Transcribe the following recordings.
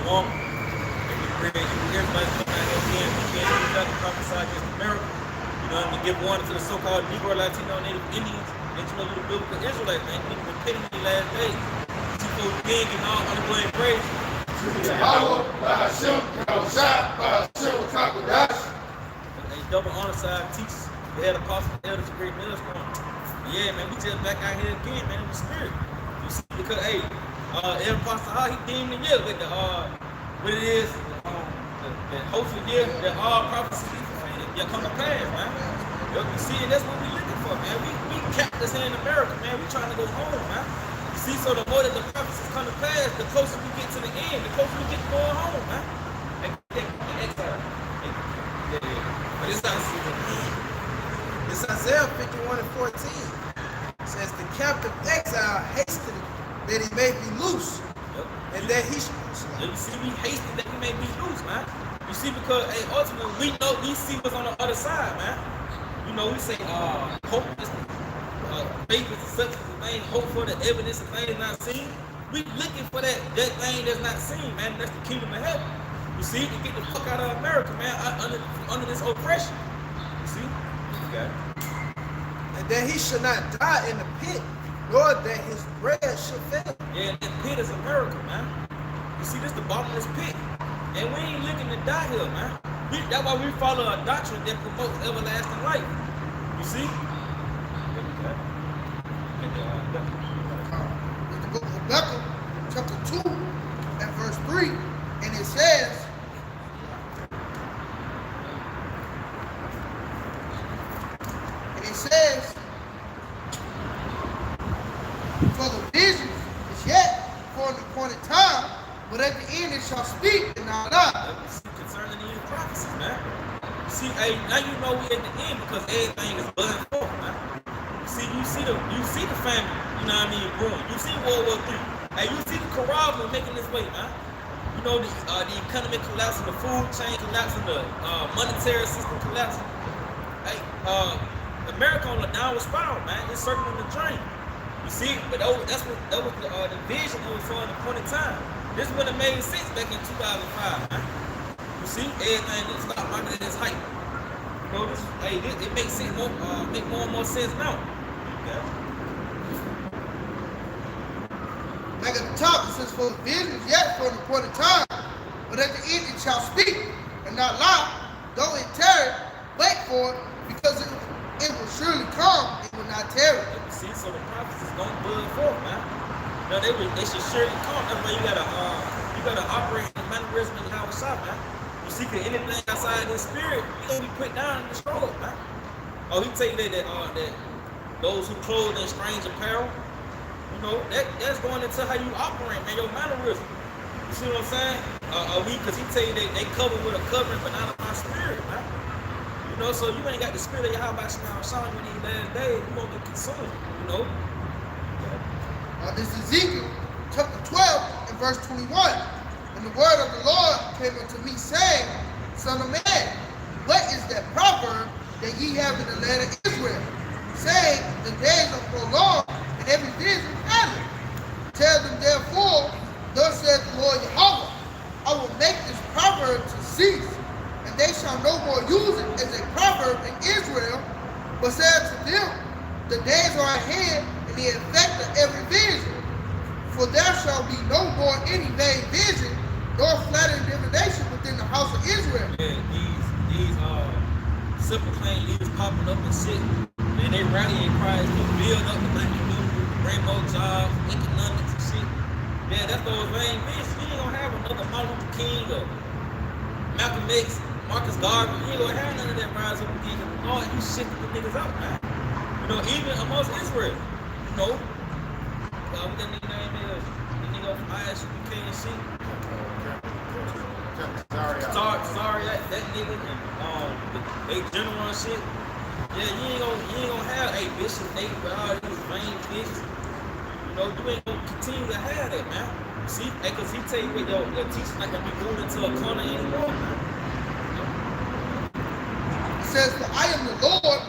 want them. And we pray that everybody come out here again. We can't use that to prophesy against America. You know, to give warning to the so-called Negro, Latino, Native Indians, and you know, the biblical Israelites, man. You need to repent in these last days. See folks big and all unemployed praise. And double honor side teachers. We had apostles, elders, great millstone. Yeah, man, we just back out here again, man, in the spirit. You see, because hey, El Apostle how he deemed the year with the what it is, the hopeful year that all prophecies be fulfilled. Yeah, come to pass, man. You see, and that's what we looking for, man. We kept this here in America, man. We trying to go home, man. You see, so the more that the prophecies come to pass, the closer we get to the end, the closer we get to going home, man. But it's Isaiah 51:14. It says the captive exile hasted that he may be loose. Yep. And that he should. You see, we hasted that we may be loose, man. You see, because hey, ultimately we know we see what's on the other side, man. You know, we say hope is faith is the substance of things, hope for the evidence of things not seen. We looking for that thing that's not seen, man. That's the kingdom of heaven. You see, to get the fuck out of America, man, under this oppression. You see? Okay. And that he should not die in the pit, nor that his bread should fail. Yeah, and that pit is America, man. You see, this is the bottomless pit. And we ain't looking to die here, man. That's why we follow a doctrine that promotes everlasting life. You see? In the book of Habakkuk, chapter 2, and verse 3, and it says, for the vision is yet for an appointed time, but at the end it shall speak and not lie. Concerning these prophecies, man. You see, hey, now you know we at the end because everything is buzzing forth, man. You see the famine, you know what I mean, brewing. You see World War III. Hey, you see the corral making this way, man. You know the economic collapse, the food chain collapsing, the monetary system collapsing. Hey, America on a downward spiral, man. It's circling the drain. You see, but that was the vision that was for an appointed time. This would have made sense back in 2005, man. You see, everything the stock market at its height. You know, it makes sense make more and more sense now. Okay. Like at the top, it says, for the vision is yet for an appointed time, but at the end it shall speak and not lie. Though it tarry, wait for it, because it will surely come, it will not tarry. See, so the prophecies don't buzz forth, man. No, they should surely come. That's why you gotta operate in the mannerism of the house shop, man. You see, cause anything outside this spirit, you gonna be put down and destroyed, man. Oh, he tell you that those who clothe in strange apparel, you know, that's going into how you operate, man. Your mannerism. You see what I'm saying? Cause he tell you they covered with a covering, but not of my spirit, man. You know, so you ain't got the spirit of Yahweh showing you these last days, you won't get consumed, you know. This is Ezekiel chapter 12 and verse 21. And the word of the Lord came unto me, saying, Son of man, what is that proverb that ye have in the land of Israel? Saying, the days are prolonged, and every vision faileth. Tell them therefore, thus saith the Lord Yahweh, I will make this proverb to cease, and they shall no more use it as a proverb in Israel, but say unto them, the days are ahead, and the effect of every vision. For there shall be no more any vain vision, nor flattering divination within the house of Israel. Yeah, these simple plain leaders popping up and shit, and they rallying cries to build up the black community, bring more jobs, economics and shit. Yeah, that's those vain visions. You ain't gonna have another Martin Luther King or Malcolm X, Marcus Garvey. You ain't gonna have none of that rise up again. Lord, you shifted the niggas out, man. You know, even amongst Israel, you know, what that nigga name is, the nigga from ISUBK and shit. Sorry, that nigga and they general and shit. Yeah, you ain't gonna have a Bishop Nate with all these vain bitches. You know, you ain't gonna continue to have that, man. See, because he tell you what your teacher's not gonna be moved into a corner anymore, man. It says, for I am the Lord,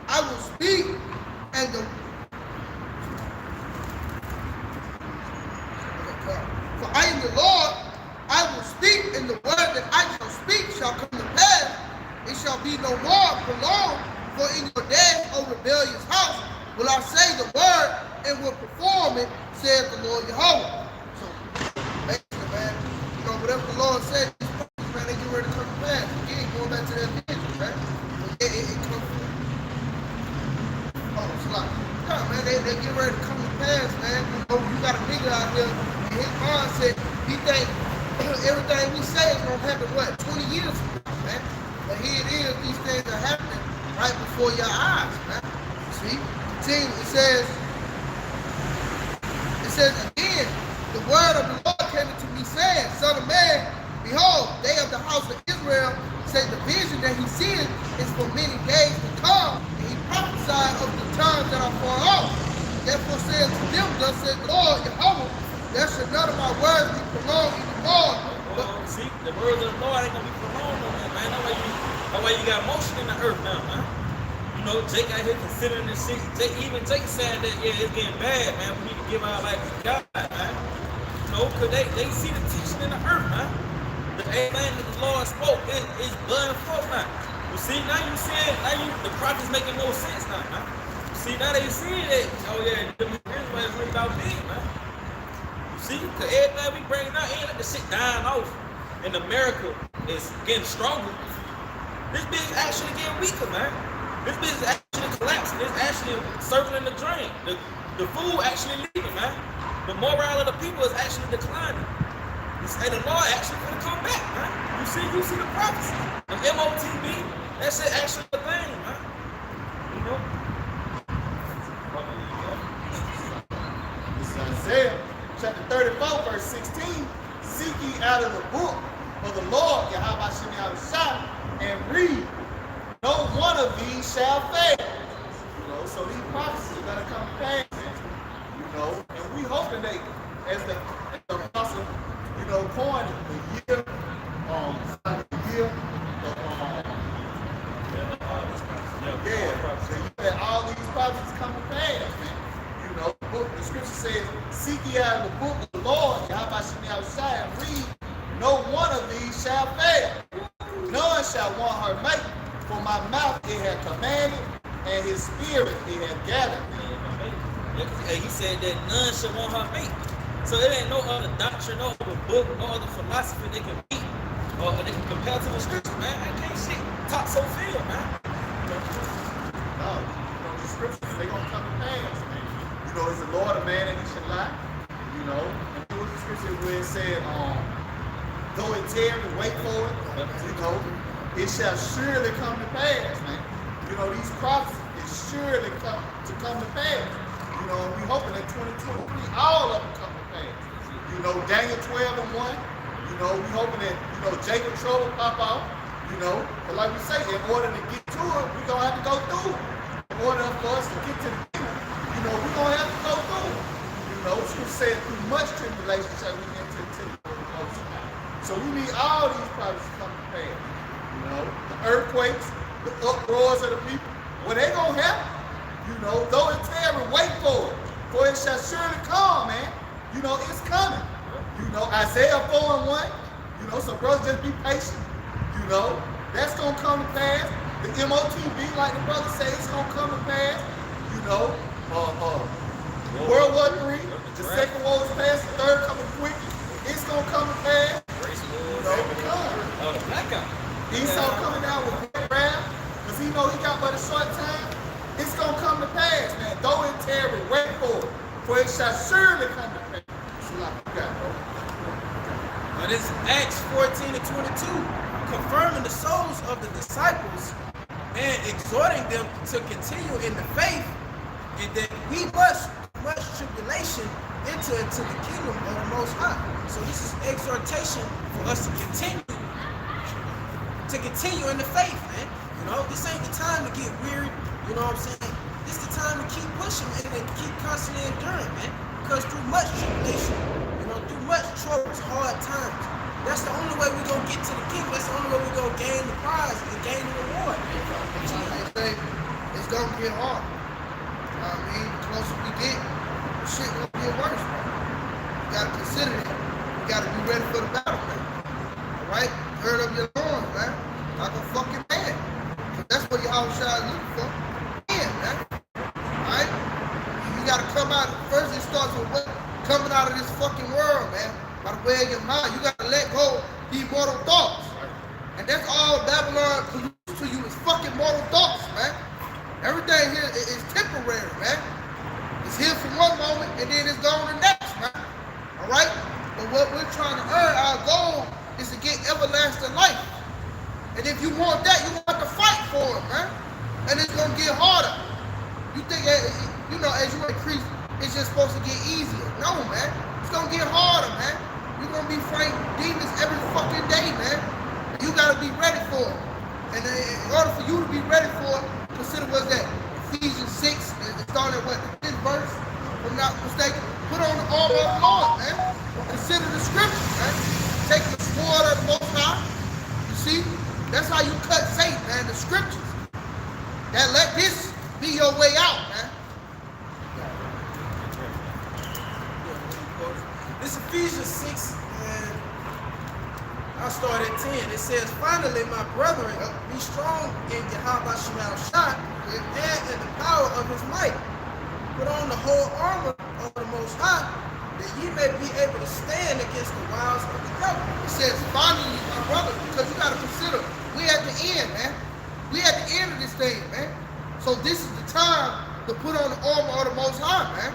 I will speak, and for I am the Lord, I will this house will I say the word and will perform it, said the Lord Yahweh. So, basically, man, you know, whatever the Lord said, these prophets, man, they get ready to come to pass. Again, going back to that vision, man. But yeah, it comes from, oh, it's like, yeah, man, they get ready to come to pass, man. You know, you got a nigga out here, and his mindset, he think everything we say is going to happen, what, 20 years from now, man? But here it is, these things are happening right before your eyes, man. See? Continue, it says again, the word of the Lord came to me saying, Son of man, behold, they of the house of Israel say the vision that he seeth is for many days to come, and he prophesied of the times that are far off. Therefore says to them, thus says the Lord Yahweh, there shall none of my words be prolonged anymore. See, the words of the Lord ain't gonna be prolonged no more, man. That's why you got motion in the earth now, man. You know, Jake out here considering this shit. Even Jake saying that, yeah, it's getting bad, man. We need to give our life to God, man. You know, because they see the teaching in the earth, man. The amen that the Lord spoke is blood and forth now. You see, now you see the prophets making no sense now, man. You see, now they see that, oh yeah, the Israelites really about big, man. You see, because everything we bring out ain't let the shit dying off. And America is getting stronger. This bitch is actually getting weaker, man. This bitch is actually collapsing. It's actually circling the drain. The food actually leaving, man. The morale of the people is actually declining. And the Lord actually gonna come back, man. You see the prophecy. The MOTB, that shit actually a thing, man. You know? This is Isaiah chapter 34, verse 16. Seek ye out of the book of the Lord, Yahweh Shem Yahushua, and read. No one of these shall fail. You know, so these prophecies are gonna come to pass. You know, and we hoping they, as the apostle, you know, coined the year, that all these prophecies come to pass, man. You know, the scripture says, seek ye out of the book of the Lord, Yahweh Shem Yahushua, and read. No one of these shall fail. None shall want her make. For my mouth it had commanded, and his spirit it had gathered. Yeah, he said that none shall want her mate. So there ain't no other doctrine, no other book, no other philosophy they can beat, or they can compare to the scripture, man. I can't shit talk so feel, man. No, you know, the scriptures, they gonna come to pass, man. You know, is the Lord a man that he should lie? You know, and there was a scripture where it said, though it tarry, wait for it, you know, it shall surely come to pass, man. You know, these prophecies is surely come to pass. You know, and we hoping that 2023, all of them come to pass. You know, Daniel 12 and 1, you know, we hoping that, you know, Jacob trouble pop out, you know, but like we say, in order to get to it, we're going to have to go through it. In order for us to get to the kingdom, you know, we're going to have to go through it. You know, scripture said, through much tribulation shall we enter into the kingdom of the Most High. So we need all these prophecies to come to pass. You know, the earthquakes, the uproars of the people, well, they gonna happen. You know, though it tarry, wait for it shall surely come, man. You know, it's coming. You know, Isaiah 4 and 1, you know, so brothers, just be patient. You know, that's gonna come to pass. The MOTB, like the brother say, it's gonna come to pass. You know, World War III, the second war is past, the third coming quick. It's gonna come to pass. You know, The blackout. Esau coming down with great wrath, because he know he got but a short time. It's going to come to pass, man. Though it tarry, wait for it shall surely come to pass. So like you got, bro. Now this is Acts 14 and 22, confirming the souls of the disciples and exhorting them to continue in the faith, and that we must much tribulation enter into the kingdom of the Most High. So this is exhortation for us to continue in the faith, man. You know, this ain't the time to get weary, you know what I'm saying? This is the time to keep pushing, man, and keep constantly enduring, man. Because through much tribulation, you know, through much troubles, hard times, that's the only way we're going to get to the kingdom. That's the only way we're going to gain the prize and gain the reward. It's going to get hard. You know what I mean? The closer we get, the shit going to get worse, man. You got to consider that. You got to be ready for the battle, man. All right? Gird up your loins, man. Like a fucking man. That's what Yahushua is looking for. Yeah, man. talk about it. First, it starts with what coming out of this fucking world, man. By the way of your mind, you gotta let go these mortal thoughts, and that's all Babylon produces to you is fucking mortal thoughts, man. Everything here is temporary, man. It's here for one moment, and then it's gone the next, man. All right. But what we're trying to earn, our goal is to get everlasting life. And if you want that, you want to fight for it, man. And it's gonna get harder. You think, you know, as you increase, it's just supposed to get easier. No, man. It's gonna get harder, man. You're gonna be fighting demons every fucking day, man. You gotta be ready for it. And in order for you to be ready for it, consider what's that? Ephesians 6, it started at what? This verse, if I'm not mistaken. Put on the armor of the Lord, man. Consider the scriptures, man. Take the sword of the Most High. You see? That's how you cut Satan, man. The scriptures. That let this be your way out, man. This Ephesians 6, and I'll start at 10. It says, finally, my brethren, be strong in Yahweh Shah and in the power of his might. Put on the whole armor of the Most High, that ye may be able to stand against the wiles of the devil. It says, finally, my brother, because you got to consider, we at the end, man. We at the end of this thing, man. So this is the time to put on the armor of the Most High, man.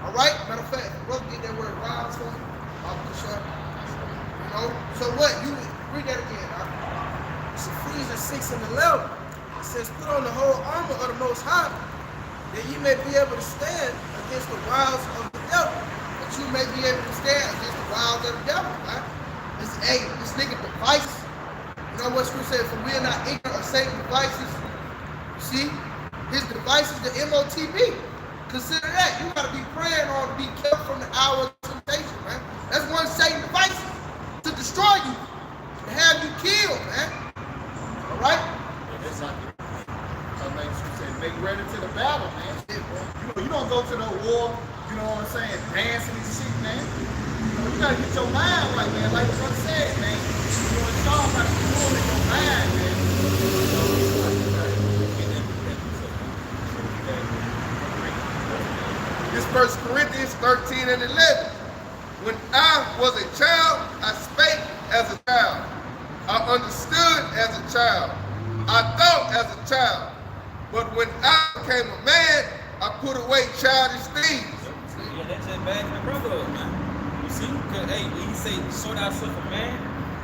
All right? Matter of fact, brother, get that word wiles for me. You know? So what? You read that again, huh? It's Ephesians 6 and 11. It says, put on the whole armor of the Most High, that ye may be able to stand against the wiles of the devil. That you may be able to stand against the wiles of the devil, man. This nigga device. You know what scripture says? For we are not ignorant of Satan's devices. You see? His devices, the MOTB. Consider that. You gotta be praying on to be kept from the hour of temptation, man. That's one Satan's device. To destroy you. To have you killed, man. Alright? That's not it. Make ready to the battle, man. You don't go to no war, you know what I'm saying, dancing and shit, man. You gotta get your mind right, man. Like the brother said, man. You know, it's all about controlling your mind, man. This 1 Corinthians 13 and 11. When I was a child, I spake as a child. I understood as a child. I thought as a child. But when I became a man, I put away childish things. Yeah, that's just bad in the brotherhood, man. You see, because, hey, when he say, show thyself a man,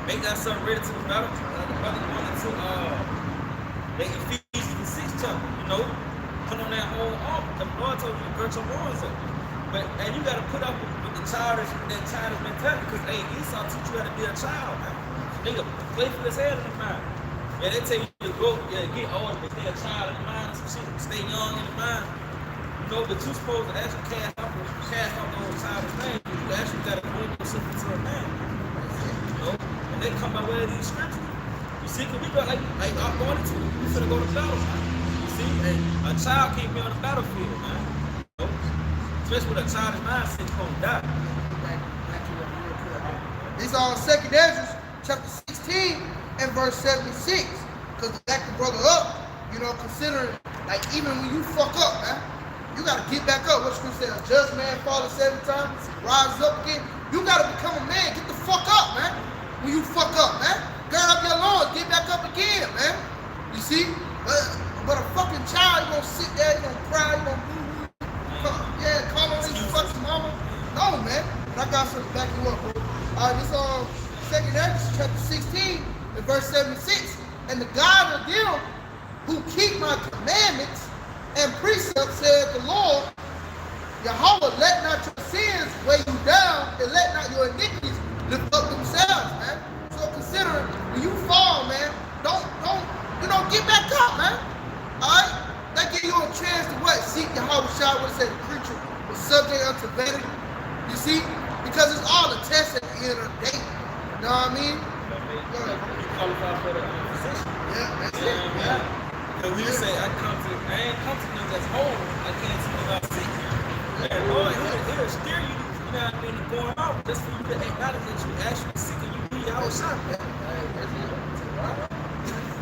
make thyself ready to the battle. The brother wanted to, make Ephesians 6 chapter, you know, put on that whole armor. The Lord told you to gird your loins up. But, and you got to put up with the childish mentality, because, hey, Esau teach you how to be a child, man. Nigga, play for his head in the mind. Yeah, they tell you to go, get older, but stay a child in the mind, some shit, stay young in the mind. You know, but you're supposed to actually cast off those childish things. You actually got to bring yourself into a man. You know, and they come by way of these scriptures. You see, because we got like I'm going into it. We finna go to battle, man. You see, hey, a child can't be on the battlefield, man. You know? Especially with a childish mindset, you're gonna die. These are 2 Ezra, chapter 16 and verse 76. Because to back the brother up, you know, considering, like, even when you fuck up, man, you got to get back up. What scripture says, a just man falls 7 times, rises up again. You got to become a man. Get the fuck up, man. When you fuck up, man. Gird up your loins. Get back up again, man. You see? But a fucking child, you going to sit there, you going to cry, you going to call on his fucking mama. No, man. But I got something to back you up, bro. All right, this 2 Ezra, chapter 16, and verse 76. And the God of them who keep my commandments and precepts, says the Lord, Yahweh, let not your sins weigh you down, and let not your iniquities lift up themselves, man. So consider when you fall, man, don't get back up, man. Alright? That give you a chance to what? Seek Yahweh Shah, what it said, the creature was subject unto vanity. You see? Because it's all a test at the end of the day. You know what I mean? You qualify for the position. Yeah, that's it. Yeah. Because we say, I ain't come to them that's whole. I came to them that's sick. And Lord, he'll steer you, you know what I mean, to going out just for you to acknowledge that you actually sick and you need your shot.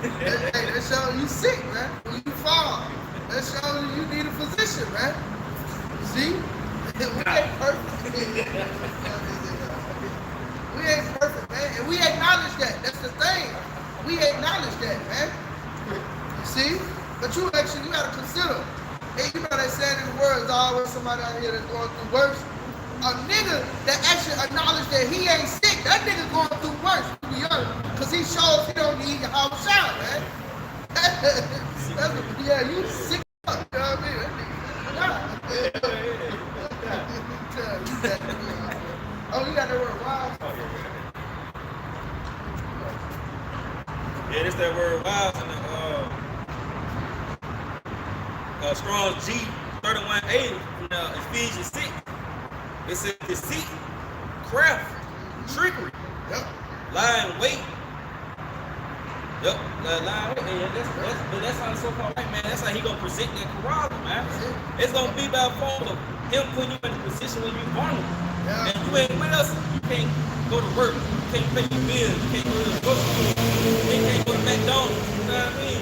Hey, that shows you sick, man. When you fall, that shows you need a physician, man. You see? ain't perfect. We ain't perfect, man. And we acknowledge that. That's the thing. We acknowledge that, man. You see? But you gotta consider. Hey, you know they said in the world, there's always somebody out here that's going through worse. A nigga that actually acknowledge that he ain't sick, that nigga going through worse, to be honest. Because he shows he don't need a house shout, man. Yeah, you sick up, you know what I mean? That nigga, oh, you got that word wild? Yeah, this that word wild in the Strong's G 3180 from Ephesians 6. It says deceit, craft, trickery, Yep. lying wait. Yep, lying wait. And that's how the so-called white man, that's how he gonna present that carousal, man. It's gonna be by form of him putting you in a position where you're vulnerable. Yeah. And you ain't with us, you can't go to work, you can't pay your bills, you can't go to the grocery store, you can't go to McDonald's, you know what I mean?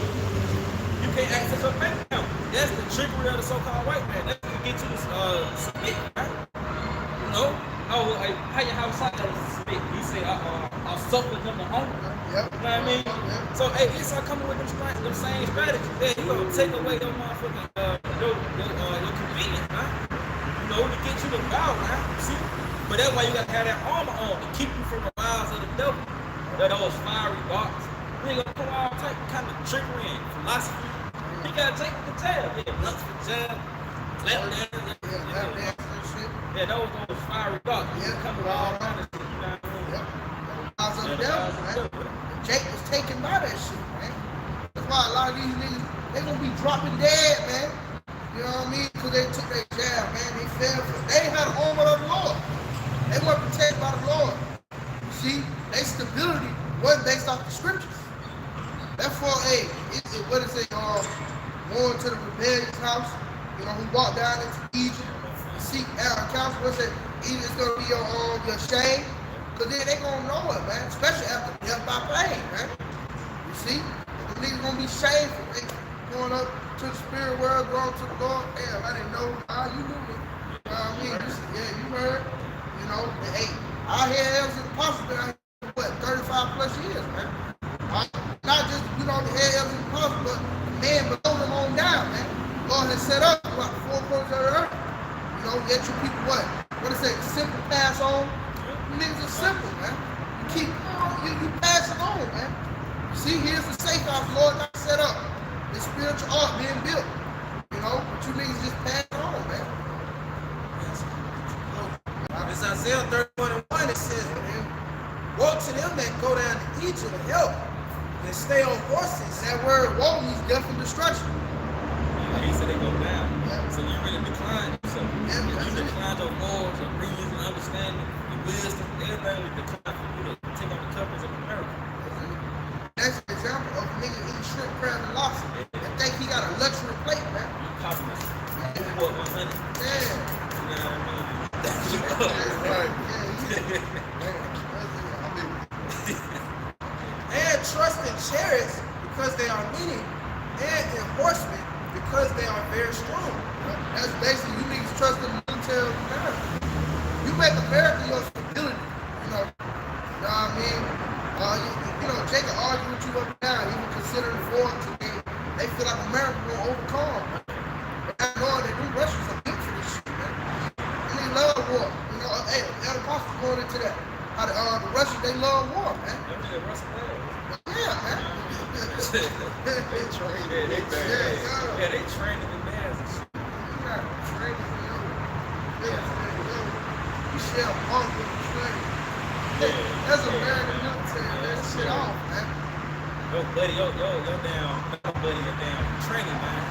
You can't access your bank account. That's the trickery of the so-called white man. That's gonna get you to submit, right? You know? Oh, like, how your house like to submit? He say, I'll suffer them to hunger. Yep. You know what I mean? Yep. So, hey, it's all coming with them same strategies. Yeah, he gonna take away your motherfucking, your convenience, man. You know, to get you to bow, man. See? But that's why you gotta have that armor on to keep you from the wiles of the devil. Those fiery darts. We ain't gonna put all type of kind of trickery and philosophy. You gotta take the tail. Yeah, blunt for jab, lap dance, yeah, those fiery darts. Yeah. Come with all kind of shit, you know what I mean? Yep. Wiles of the devil, man. Jake was taken by that shit, man. That's why a lot of these niggas, they gonna be dropping dead, man. You know what I mean? Because they took their jab, man. They fell for it. They ain't had the armor of the Lord. They weren't protected by the Lord. See, their stability wasn't based off the scriptures. Therefore, hey, what is it? Going to the rebellious house, you know, who walked down into Egypt, seek counsel. What's it? Either it's gonna be your shame, because then they gonna know it, man. Especially after death by pain, man. You see, the niggas gonna be shameful. They going up to the spirit world, going to the Lord. Damn, I didn't know. You knew me. You know what I mean? You heard. You know, hey, our head elves and apostles been out here, what, 35 plus years, man. Not just, you know, the head elves and apostles, but the man below them on down, man. Lord has set up about the four corners of the earth. You know, get your people what? What is it? Simple pass on. You niggas are simple, man. You keep, you pass it on, man. You see, here's the safe house the Lord got set up. The spiritual art being built. You know, but you niggas just pass it on, man. It's Isaiah 31:1, it says, woe to them that go down to Egypt to help and stay on horses. And that word woe means death and destruction. Yeah, he said they go down. Yeah. So you really decline yourself. Yeah, You that's it. decline your morals, your reason, understanding, your wisdom, everything we decline for you to take on the coverage of America. That's an example of a nigga eating shrimp, crab, and lobster. And think he got a luxury plate, man. You copy this. You bought 100. Yeah. You know what I mean? You Yeah, up. And trust in chariots because they are many, and in horsemen because they are very strong. That's basically, you niggas trust in the military of America. You make America your stability, you know. You know what I mean? You know, Jake can argue with you up and down, even considering the war today. They feel like America will overcome. But I know that them Russians are built for this shit, man. And they love war. You know, hey, the Apostle going into that. How the Russians, they love war, man. Yeah, man. They train. Yeah, they bad. Yeah, they training the bands and shit. You got training for your you share punk with the training. That's American military, man. That shit off, man. Yo, buddy, yo, damn training, man.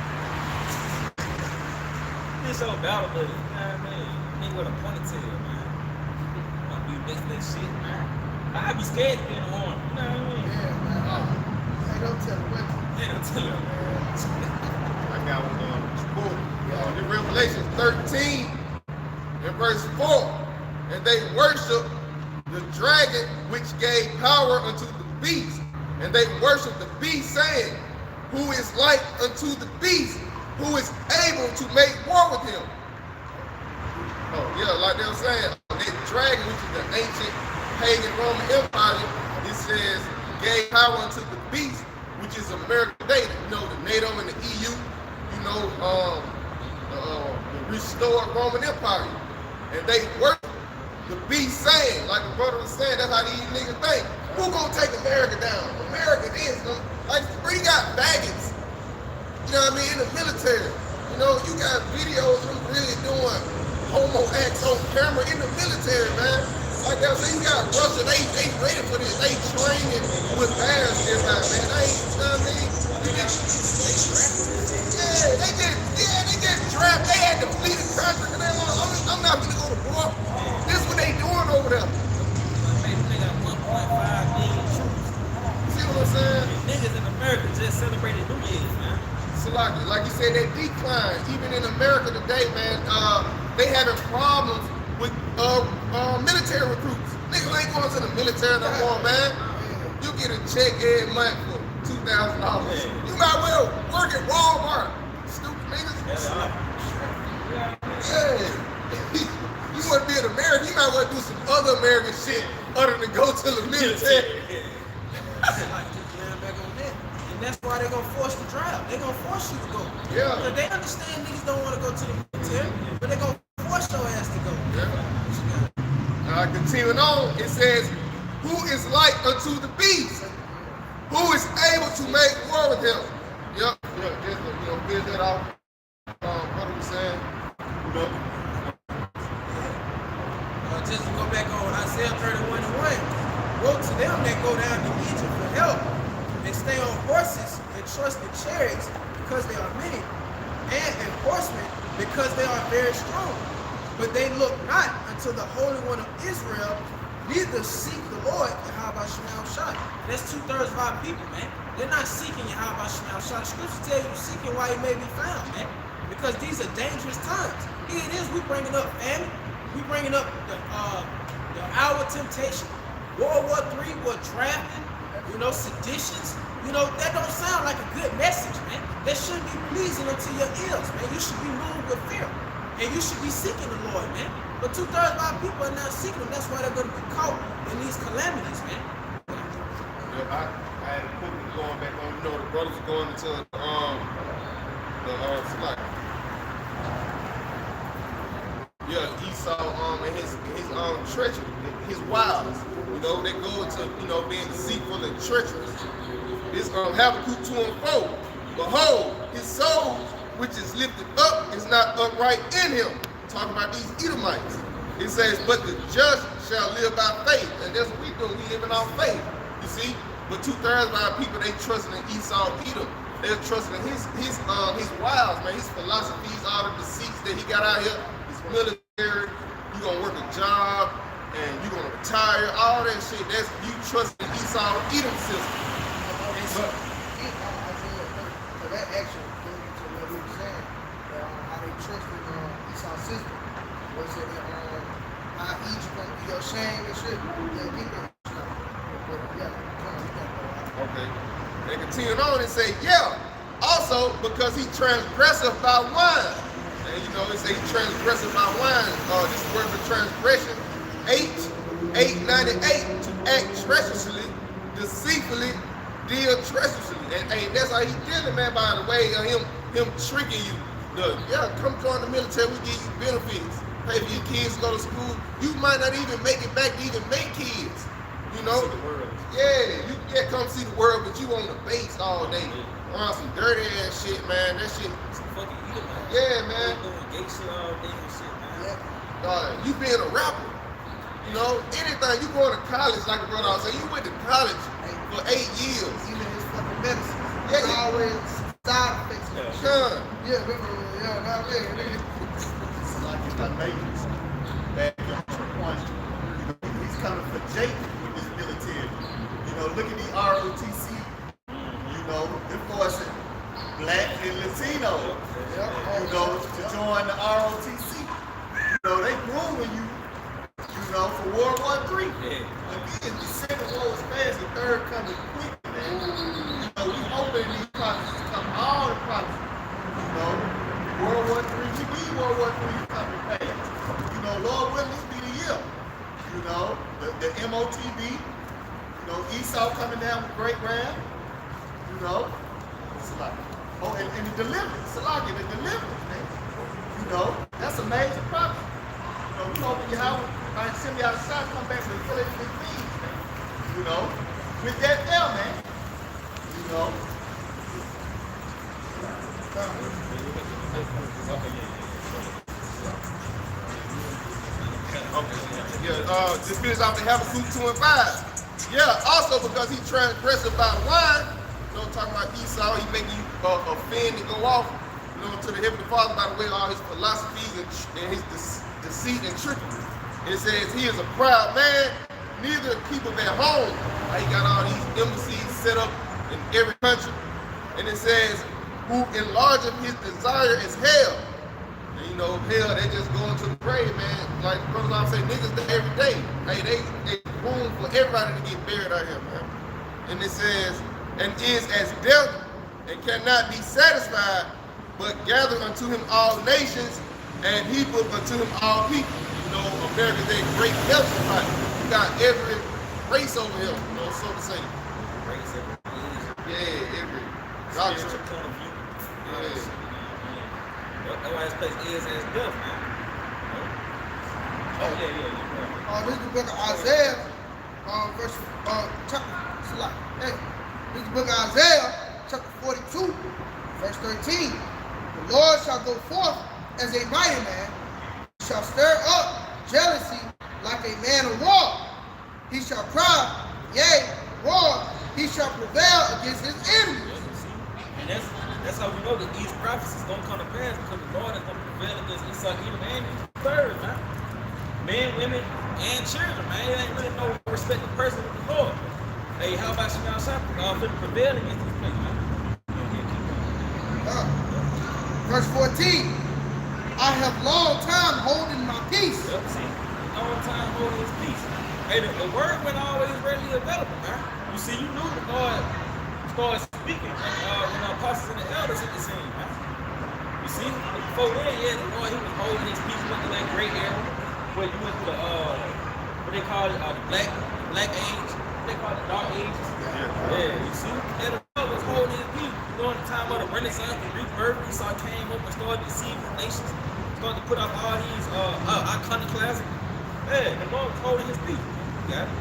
This your battle buddy, you know what I mean? Nigga with a ponytail, man. Wanna be next to that shit, man. I'd be scared to be in the army, you know what I mean? Yeah, man. Hey, don't tell the women. Yeah, don't tell them, man. I got one book. In Revelation 13, in verse 4, and they worship the dragon which gave power unto the beast, and they worship the beast, saying, who is like unto the beast, who is able to make war with him. No, Yeah, like they were saying, that dragon, which is the ancient pagan Roman Empire, it says gave power unto the beast, which is America today. You know, the NATO and the EU, you know, the restored Roman Empire. And they worship the beast saying, like the brother was saying, that's how these niggas think. Who gonna take America down? America is, like, we got baggage, you know what I mean, in the military. You know, you got videos of them really doing homo acts on camera in the military, man. Like that, so you got Russia, they ready for this. They training with bears this time, man. They ain't, you know what I mean? They get drafted. They had to flee the country. And I'm not gonna go to war. This is what they doing over there. They got 1.5 million troops. See what I'm saying? And niggas in America just celebrated New Year's, man. So like you said, they decline. Even in America today, man, they having problems with military recruits. Niggas ain't going to the military no more, man. You get a check every month for $2,000. You might well work at Walmart. Stupid niggas. Yeah. You want to be an American, you might well do some other American shit other than go to the military. And that's why they're gonna force the draft. They're gonna force you to go. Yeah. Because they understand niggas don't want to go to the military, but they're gonna force your ass to go. Yeah. Continuing on, it says, who is like unto the beast? Who is able to make war with him? Yep. Yeah, just, you know, finish that off. What are we saying? You know? Just to go back on Isaiah 31:1, woe to them that go down to Egypt for help and stay on horses and trust in chariots because they are many, and in horsemen because they are very strong. But they look not unto the Holy One of Israel, neither seek the Lord, Yahweh Shemal Shah. That's 2/3 of our people, man. They're not seeking Yahweh Shemal Shah. The scripture tells you seeking while he may be found, man. Because these are dangerous times. Here it is, we bringing up famine. We bringing up the hour temptation. World War III, we're drafting, you know, seditions. You know, that don't sound like a good message, man. That shouldn't be pleasing unto your ears, man. You should be moved with fear. And you should be seeking the Lord, man. But 2/3 of our people are not seeking him. That's why they're going to be caught in these calamities, man. Yeah, I had to put it going back on, you know, the brothers are going into like, yeah, Esau and his treachery, his wiles. You know, they go into, you know, being deceitful and treacherous. It's Habakkuk 2:4. Behold, his soul, which is lifted up, is not upright in him. Talking about these Edomites. It says, but the just shall live by faith. And that's what we do. We living on faith. You see? But 2/3 of our people, they trusting in Esau, Edom. They're trusting in his wiles, man, his philosophies, all the deceits that he got out here. His military, you gonna work a job, and you gonna retire, all that shit. That's you trusting Esau, Edom system. So that actually goes into what we were saying, how they trusted Esau's system. Was it how Egypt gonna be your shame and shit? Yeah, get that. Okay. They continue on and say, yeah, also because he transgresseth by wine. And you know, it say he transgresseth by wine. This word for transgression, 8:98, to act treacherously, deceitfully, deal treacherously. And that's how he dealing, man, by the way, him tricking you. Come join the military, we give you benefits. Pay for your kids to go to school. You might not even make it back to even make kids. You know? Yeah, you can't come see the world, but you on the base all day. Around some dirty ass shit, man. That shit. Fucking Edomite. Yeah, man. Doing gay shit all day and shit, man. You being a rapper. You know, anything. You going to college, like the brother I was saying. You went to college for 8 years. Even his fucking medicine. Yeah, It's always side effects. Son. Yeah, not really. It's like if I made this back on point, you know, he's coming for Jake with his military. You know, look at the ROTC. You know, they're forcing black and Latino, you know, to join the ROTC. You know, they grooming you, you know, for World War III. Again, the second war was fast, the third coming quick, man. You know, we hoping these prophecies come, all the prophecies. You know, World War III, we need World War III coming fast. You know, know, Lord willing, this be the year. You know, the MOTB, you know, Esau coming down with great wrath, you know. It's like, oh, and the deliverance, Salaki, the deliverance, man. You know, that's a major problem. You know, we hoping you have find Simi outside, come back with killing big things, man. You know, with that there, man. You know. Just finish off the Habakkuk 2 and 5. Yeah, also because he transgressed about wine, you know, talking about Esau, he making you offend and go off, you know, to the Heavenly Father by the way of all his philosophies and his deceit and trickery. It says he is a proud man, neither keep him at home. He got all these embassies set up in every country. And it says, who enlargeth his desire is hell. And you know, hell, they just go into the grave, man. Like brothers always say, niggas die every day. Hey, they room for everybody to get buried out here, man. And it says, and is as death and cannot be satisfied, but gather unto him all nations, and heap up unto him all people. You know, America's a great melting pot. You got every race over here, you know, so to say. Race, every Yeah, every spiritual point of view. That's why this place is as death, man. Oh, yeah. This is the book of Isaiah, this is the book of Isaiah, chapter 42, verse 13. The Lord shall go forth as a mighty man, he shall stir up jealousy like a man of war. He shall cry, yea, roar, he shall prevail against his enemies. And that's how we know that these prophecies don't come to pass, because the Lord is going to prevail against Esau, Edom, and his third, man. Men, women, and children, man. It ain't really no respected person with the Lord. Hey, how about you now, God finna prevail against this place, man. Verse 14. I have long time holding my peace. Yep, see, long time holding his peace. Hey, the word wasn't always readily available, man. You see, you knew the Lord started speaking when the apostles and the elders hit the scene, man. You see, before then, yeah, the Lord, he was holding his peace, went to that great era where you went to the, what they call it, the black age, what they call it, the dark ages. Yeah, you see, and the Lord was holding his peace during the time of the Renaissance, the rebirth. Esau came up and started deceiving the nations, started to put out all these iconoclasm. Yeah, the Lord was holding his peace. You got it?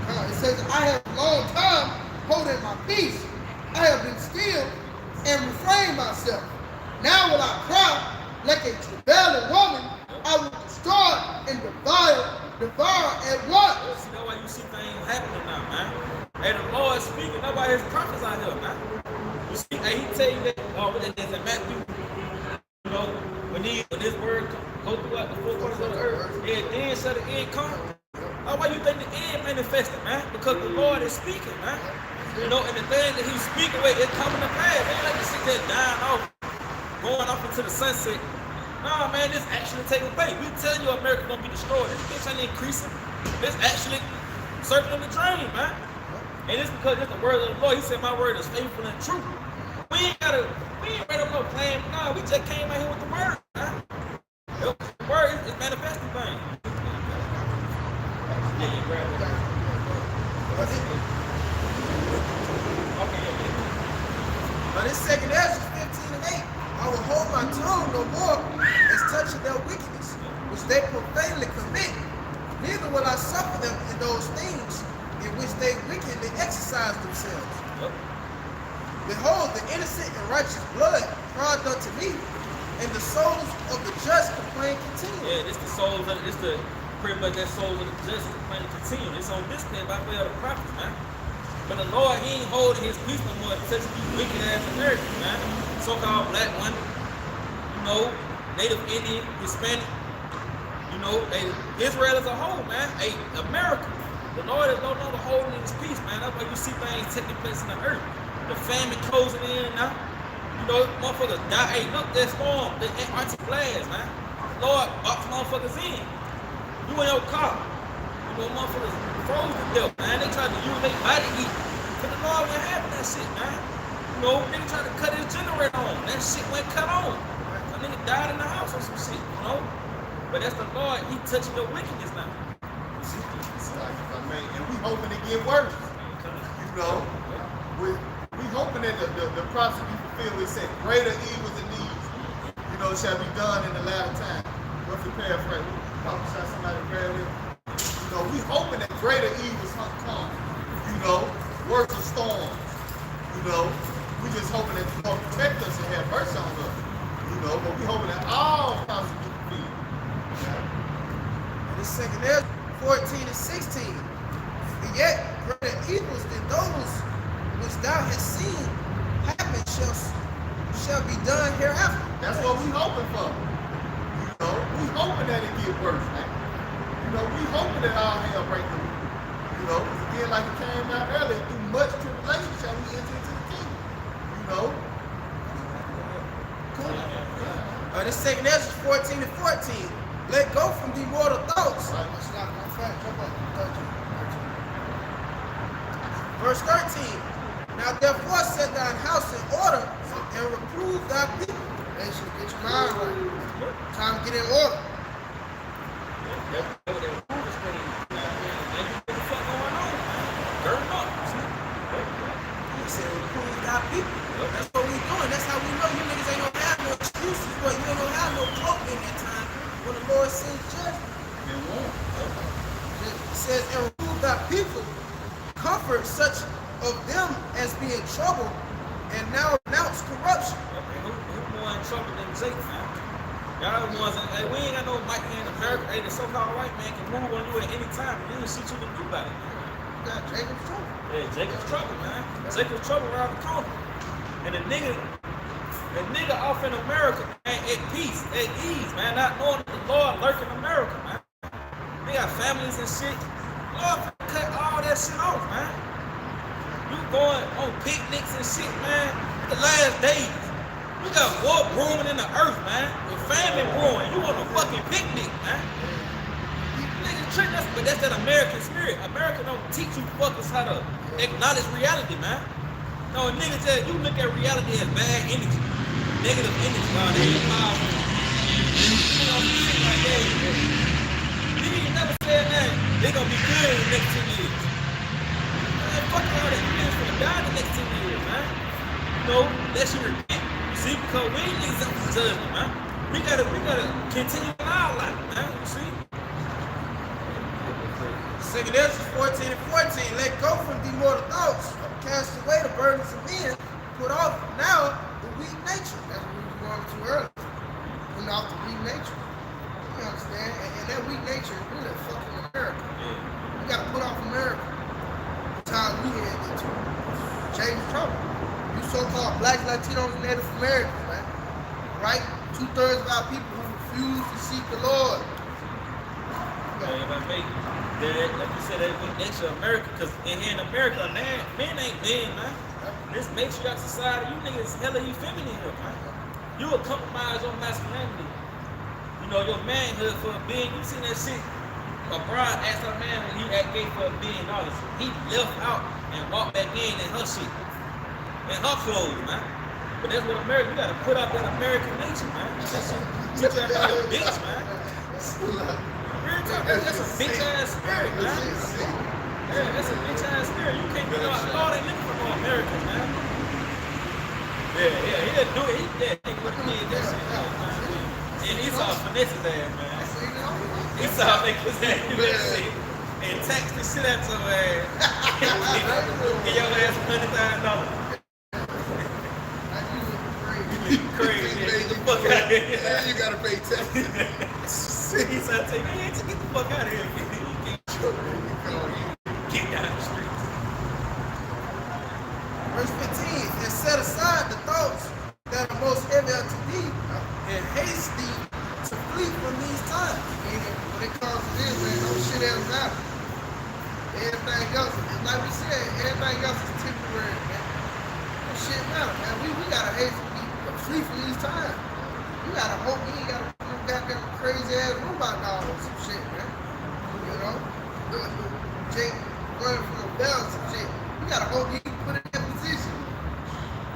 It says, I have long time holding my peace. I have been still and refrained myself. Now will I cry like a travailing woman. I will destroy and devour at once. See, that's why you see things happening now, man. Hey, the Lord is speaking. Nobody has prophets out here, man. You see, hey, he tell you that, there's a Matthew, you know, when this word go throughout the four corners of the earth, yeah, then shall the end come. Why you think the end manifested, man? Because the Lord is speaking, man. You know, and the thing that he's speaking with is coming to pass. Ain't like this shit that dying off, going off into the sunset. Nah, man, this actually taking place. We telling you America's gonna be destroyed. This bitch ain't increasing. It's actually circling the drain, man. And it's because it's the word of the Lord. He said, my word is faithful and true. We ain't ready up no plan. Nah, we just came out here with the word, man. The word is manifesting things. Yeah, you grab it. Okay, yeah. But it's 2 Ezra 15 and 8. I will hold my tongue no more as touching their wickedness, which they profanely commit. Neither will I suffer them in those things in which they wickedly exercise themselves. Yep. Behold, the innocent and righteous blood cried unto me, and the souls of the just complain continually. Yeah, this the souls of it's the pretty much that souls of the just complain continue. It's on display by way of the prophets, man. But the Lord, he ain't holding his peace no more, touching these wicked ass Americans, man. So-called black women, you know, Native Indian, Hispanic, you know, Israel as a whole, man. Hey, America, the Lord is no longer holding his peace, man. That's why you see things taking place in the earth. The famine closing in now. You know, motherfuckers die. Hey, look, that storm, the Antarctic blast, man. Lord, box motherfuckers in. You in your car. You know, motherfuckers froze to death, man. They tried to use their body to eat. But the Lord went having that shit, man. You know, nigga tried to cut his generator on. That shit went cut on. A nigga died in the house or some shit, you know? But that's the Lord. He touching your wickedness now. It's like, I mean, and we hoping it get worse. You know, we hoping that the prophecy be fulfilled. It said, greater evils than these, you know, shall be done in the latter time. What's the paraphrase? Prophesy somebody grab it. You know, we hoping that greater evils come. You know, worse of storms. You know, we just hoping that the Lord protect us and have mercy on us. You know, but we hoping that all prophecy be fulfilled. And the second Ezra 14 and 16. And yet greater evils than those which thou hast seen happen shall be done hereafter. That's what we hoping for. You know, we hoping that it get worse, man. You know, we hoping that all hell break through. You know, because again, like it came out earlier, through much tribulation shall we enter into the kingdom. You know? Cool. This second Ezra 14 and 14. Let go from the mortal thoughts. Right, let's not go fast. Jump up. 13. Verse 13. Now therefore set thine house in order and reprove thy people. Hey, so get your mind right. Time to get in order. What the fuck going on? Gird up. He said reprove thy people. That's what we doing. That's how we know you niggas ain't gonna have no excuses, but you ain't gonna have no hope in that time when the Lord sends judgment. It says, and reprove thy people, comfort such of them as be in trouble, and now renounce corruption. Who more in trouble than Jake, man? Y'all the ones that, hey, we ain't got no mic here in America. Hey, the so-called white man can move on you at any time. You ain't shit you can do about it, man. You got Jacob's trouble. Yeah, Jacob's trouble, man. Jacob's trouble around the corner. And the nigga off in America, man, at peace, at ease, man, not knowing that the Lord lurking in America, man. They got families and shit. Lord, cut all that shit off, man. You going on picnics and shit, man. The last days. We got war brewing in the earth, man. With famine brewing. You on a fucking picnic, man. Niggas trick us, but that's that American spirit. America don't teach you fuckers how to acknowledge reality, man. No, niggas that you look at reality as bad energy. Negative energy, man. They ain't powerful. You know, shit like that. Niggas never said that. They gonna be good in the next 10 years. Man, fuck all that. You niggas gonna die in the next 10 years, man. You know, that shit repent. You see, because we ain't niggas up for judgment, man. We gotta continue our life, man. You see? Second Ezra 14 and 14. Let go from the mortal thoughts. Cast away the burdens of men. Put off now the weak nature. That's what we were going to earlier. Putting off the weak nature. You understand? And that weak nature is really fucking America. We got to put off America. The time we headed into. James trouble. You so-called blacks, Latinos, and Native Americans, man. Right? 2/3 of our people who refuse to seek the Lord. Like you said, that weak nature of America, because in here in America, man, men ain't men, man. This matriarch society, you niggas hella effeminate here, man. You will compromise your masculinity. You know, your manhood for a billion. You seen that shit? LeBron asked her man when he had gay for $1 billion. He left out and walked back in her shit. In her clothes, man. But that's what America, you gotta put out that American nature, man. Teach you how to be a bitch, man. Real talk, that's a bitch ass spirit, man. Yeah, that's a bitch ass spirit. You can't be like, Lord ain't looking for no Americans, man. Yeah, he didn't do it. He did what he did, that shit, man. And he saw finesse his ass, man. He saw make his ass do that shit. And tax the shit out your ass. Get your ass $100,000. Crazy. Get the fuck out of here. You gotta pay taxes. He said, "Take me in to get the fuck out of here. Get down the streets." Verse 15. And set aside the thoughts that are most heavy unto thee, and haste thee to flee from these times. When it comes to this, man, no shit else matters. Everything else, like we said, everything else is temporary, man. No shit matters, man. We gotta haste to flee from these times. You gotta hope we ain't got no goddamn crazy ass robot dog or some shit, man. You know? Jake running from the bell or some shit. You gotta hope he can put it in that position.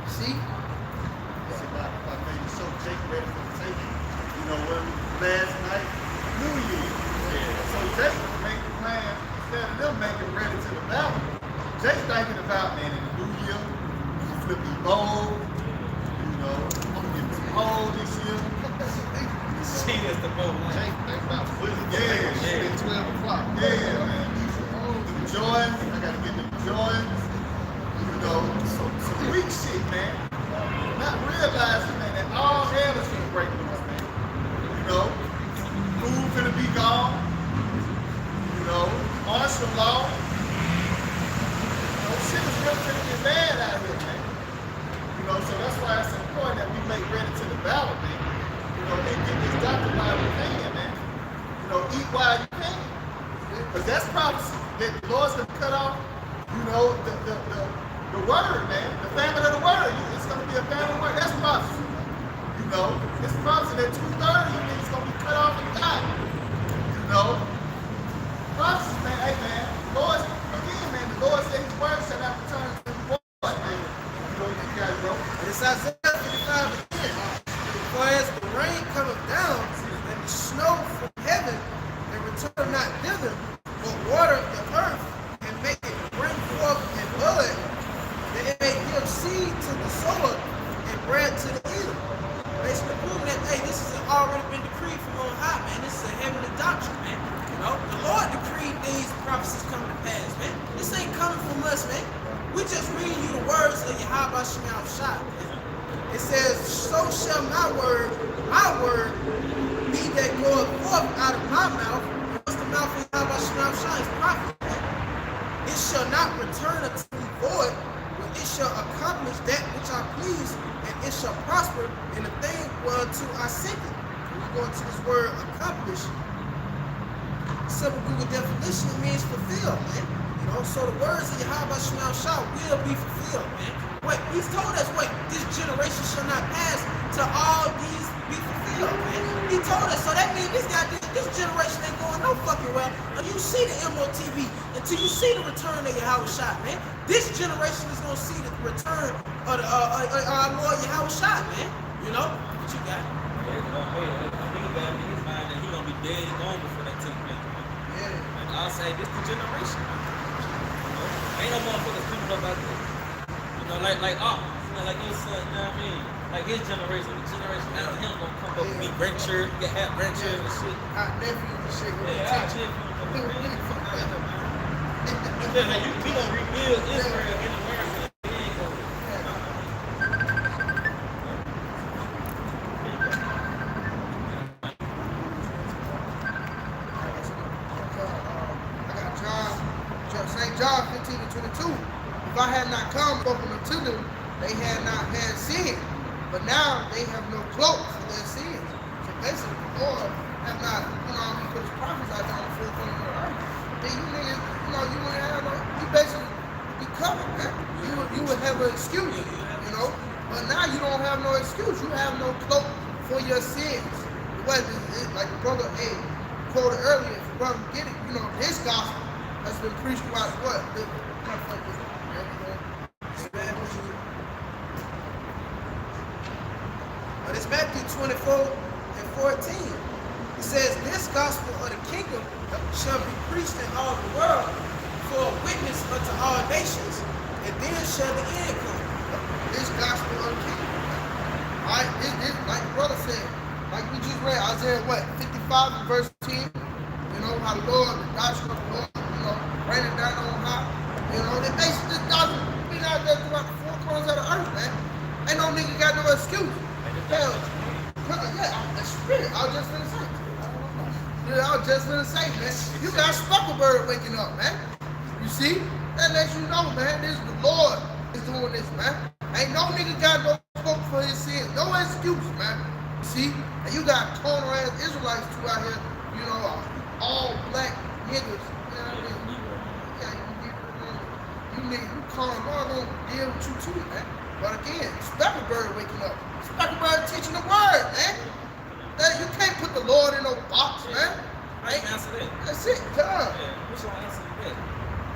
See? If I made it so Jake ready for the taking, you know what, last night, New Year. So Jacob making plans instead of them making ready to the battle. Jake's thinking about, man, in the new year, we can flip these bowls. You know, I'm gonna get some holes this year. See, that's the boat. Jake, think about footing. Yeah. At 12 o'clock. Yeah, man. The Jordans, I gotta get the Jordans. You know, some weak shit, man. Not realizing, man, that all hell is gonna break loose, man. You know, food gonna be gone. You know, martial law. You know, shit is really gonna get bad out here, man. You know, so that's why it's important that we make ready to the battle, man. You know, and get this doctor while we can, man. You know, eat while you can. Because that's prophecy. That the Lord's gonna cut off, you know, the word, man. The famine of the word. It's gonna be a famine of the word. That's prophecy. You know, it's prophecy that 2:30 it's gonna be cut off and die. You know? Prophecy, man. Hey, man. Lord, again, man, the Lord said his word shall not return to him void, man. You know, you guys, bro. And it's Isaiah 55 again. For as the rain cometh down and the snow from heaven, and return not thither, but water the earth and make it bring forth and bud, that it may give seed to the sower and bread to the eater. Basically proving that, hey, this has already been decreed from on high, man. This is a heavenly doctrine, man. You know, the Lord decreed these prophecies coming to pass, man. This ain't coming from us, man. We just reading you the words of Yahweh Shemel Shah, man. It says, so shall my word be that goeth forth out of my mouth. What's the mouth of Yahweh Shemel Shah? It's prophet. It shall not return unto me void, but it shall accomplish that which I please, and it shall prosper in the thing whereunto I sent it. We go into this word accomplish. Simple Google definition, it means fulfill, man. You know, so the words of Yahweh Shemel Shah will be fulfilled, man. Wait, he's told us, wait, this generation shall not pass till all these be fulfilled, man. He told us, so that means this generation ain't going no fucking well until you see the MOTV, until you see the return of Yahweh Shah, man. This generation is going to see the return of our Lord Yahweh Shah, man. You know? What you got? I think he got in his mind that he gonna be dead and gone before that take place. Yeah. And I'll say this the generation. You know? Ain't no motherfuckers coming up out there. You know, like you know, like your son, you know what I mean? Like his generation, the generation after him gonna come up with me grandchildren, have grandchildren and shit. Our nephew and shit. Yeah, our children gonna come up, man. Fuck that, man. Yeah, like we gonna rebuild Israel in America. We ain't gonna. St. John 15:22. If I had not come spoken unto them, they had not had sin. But now they have no cloak for their sins. So basically, the Lord have not, you know, I mean, put his prophets out there on the fourth corner of the earth. Then you niggas, you know, you wouldn't have no, you basically be covered, man. You would have an excuse, you know. But now you don't have no excuse. You have no cloak for your sins. But like the brother, hey, quoted earlier, if the brother get it, you know, this gospel has been preached about what? But it's Matthew 24:14. It says, this gospel of the kingdom shall be preached in all the world for a witness unto all nations, and then shall the end come. This gospel of the kingdom. Alright, this, like the brother said, like we just read Isaiah 55 and verse 10. You know, how the Lord, the doctrine of the Lord, you know, raining down on high. You know, they basically this doctrine been out there throughout the four corners of the earth, man. Ain't no nigga got no excuse. Hell, yeah, that's spirit. I was just gonna say. Yeah, I was just gonna say, man. You got Spucklebird waking up, man. You see? That lets you know, man. This the Lord is doing this, man. Ain't no nigga got no hope for his sins. No excuse, man. You see? And you got corner ass Israelites too out here, you know, all black niggas. You know what I mean? Yeah, you niggas, you calling Lord gonna deal with you too, man. But again, Specklebird waking up. Specklebird teaching the word, man. That you can't put the Lord in no box, man. I ain't answer that. That's it, God. Yeah, what's your answer to that?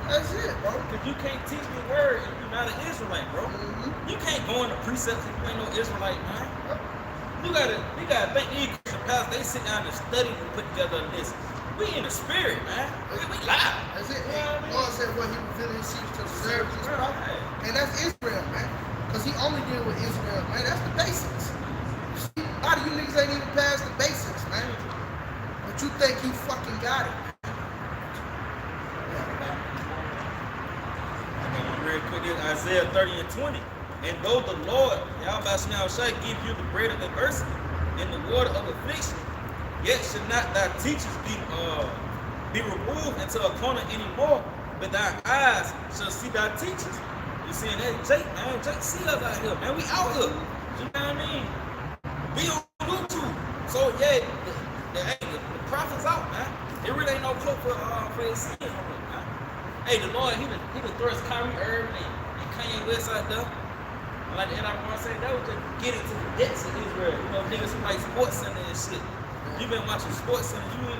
That's it, bro. Because you can't teach the word if you're not an Israelite, bro. You can't go into precepts if you ain't no Israelite, man. You gotta think you ain't Christian pastors, they sit down and study and put together a list. We in the spirit, man. We live. That's it. Yeah, The Lord said what he revealed his secrets to the servants his prophet. And that's Israel, man. Because he only deal with Israel, man. That's the basics. See, a lot of you niggas ain't even past the basics, man. But you think you fucking got it. Real quick, Isaiah 30 and 20. And though the Lord, Yahweh shall give you the bread of adversity and the water of affliction, yet should not thy teachers be removed into a corner anymore, but thy eyes shall see thy teachers. You seeing that, Jake, man? Jake see us out here, man. We out here. You know what I mean? Be on YouTube. So yeah, the prophet's out, man. It really ain't no cloak for his sins, man. Hey, the Lord, he done thrust Kyrie Irving and Kanye West out there. Like the NRA say, that was just getting to the depths of Israel. You know, niggas who like Sports Center and shit. You been watching Sports Center, you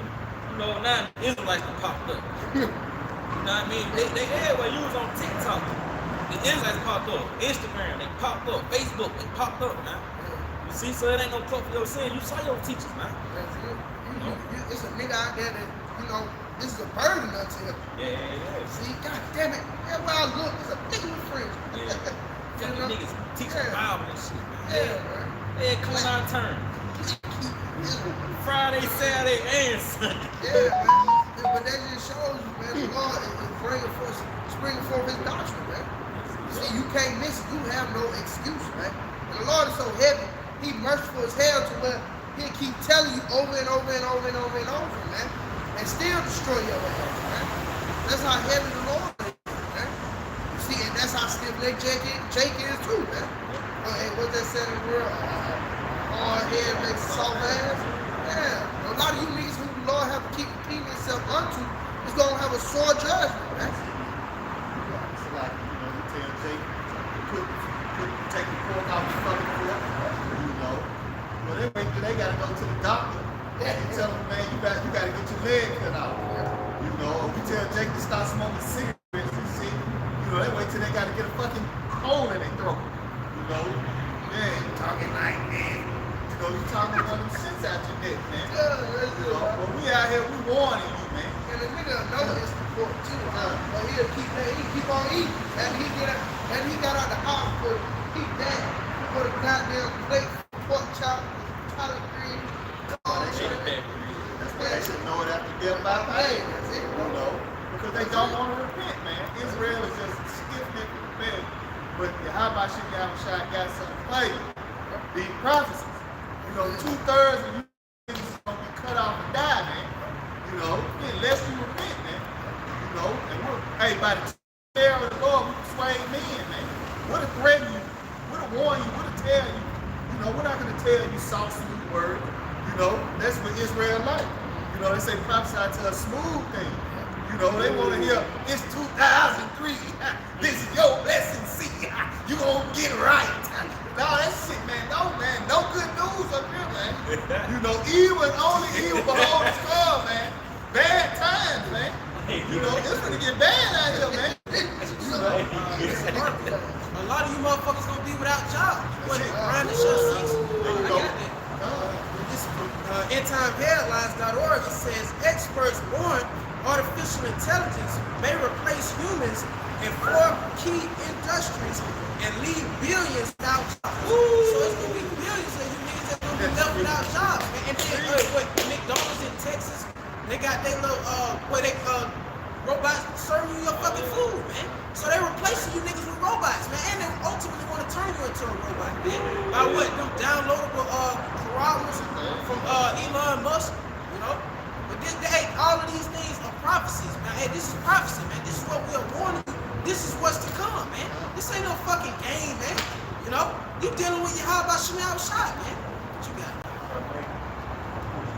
know, now the Israelites done popped up. You know what I mean? They everywhere. You was on TikTok. The Israelites popped up. Instagram, they popped up. Facebook, they popped up, man. You see, so it ain't no cloak for your sin. You saw your teachers, man. That's it. It's a nigga out there that, you know, this is a burden unto him. Yeah. See, god damn it. Everywhere I look, there's a nigga with friends. Yeah. Tell you niggas teaching the Bible and shit, man. Yeah, man. Hey, come on, turn. Friday, Saturday, and Sunday. Yeah, man. But that just shows you, man, the Lord is springing forth his doctrine, man. See, you can't miss it. You have no excuse, man. And the Lord is so heavy, he merciful as hell to where he'll keep telling you over and over and over and over and over, man. And still destroy your ass, man. That's how heavy the Lord is, man. You see, and that's how stiff-necked Jake is too, man. Hey, what's that saying in the world? Hard head makes soft ass. Yeah. A lot of you niggas who the Lord have to keep repeating himself unto is gonna have a sore judgment, man. It's like, you know, you tell Jake, take the pork off the fucking pork, you know. Well, they gotta go to the doctor. And you tell them, man, you gotta get your leg cut out. You know, or you tell Jake to stop smoking cigarettes and shit. You know, they wait till they gotta get a fucking hole in their throat. You know? Man, you talking like that. You know, you talking one of them shits out your neck, man. Yeah, that's You it. know, but we out here, we warning you, man. And the nigga know it's the pork too, but he'll keep on eating. And he got out the hospital, he dead. Put a goddamn plate, pork chop, collard green, all that shit. That's why they should know it after death by pain. You know, because they don't want to repent, man. Israel is just stiff-necked rebellion. But Yahweh Shai got something for you. These prophecies. You know, 2/3 of you niggas is gonna be cut off and die, man. You know, unless you repent, man. You know, and hey, by the terror of the Lord, we persuade men, man. What to threaten you, what to warn you, what to tell you. You know, we're not gonna tell you soft, smooth words. You know, that's what Israel like. You know, they say prophesy to a smooth thing. You know, they want to hear, it's 2003. This is your blessing. See, you gonna get right. No, that shit, man. No good news up here, man. You know, evil and only evil behold the star, man. Bad times, man. You know, it's gonna get bad out here, man. You know, A lot of you motherfuckers gonna be without jobs. What, grinding shut seats? there you I go. got that. This endtimeheadlines.org, it says experts warn artificial intelligence may replace humans in 4 key industries and leave billions without jobs. So it's gonna be billions of you niggas that's gonna be left without jobs. And then McDonald's in Texas, they got their little robots serving you your fucking food, man. So they replacing you niggas with robots, man. And they ultimately want to turn you into a robot, man. By what? Them downloadable Corollas from Elon Musk, you know? But all of these things are prophecies, man. Hey, this is prophecy, man. This is what we are warning you. This is what's to come, man. This ain't no fucking game, man. You know? You dealing with Yahweh Shai, man. What you got?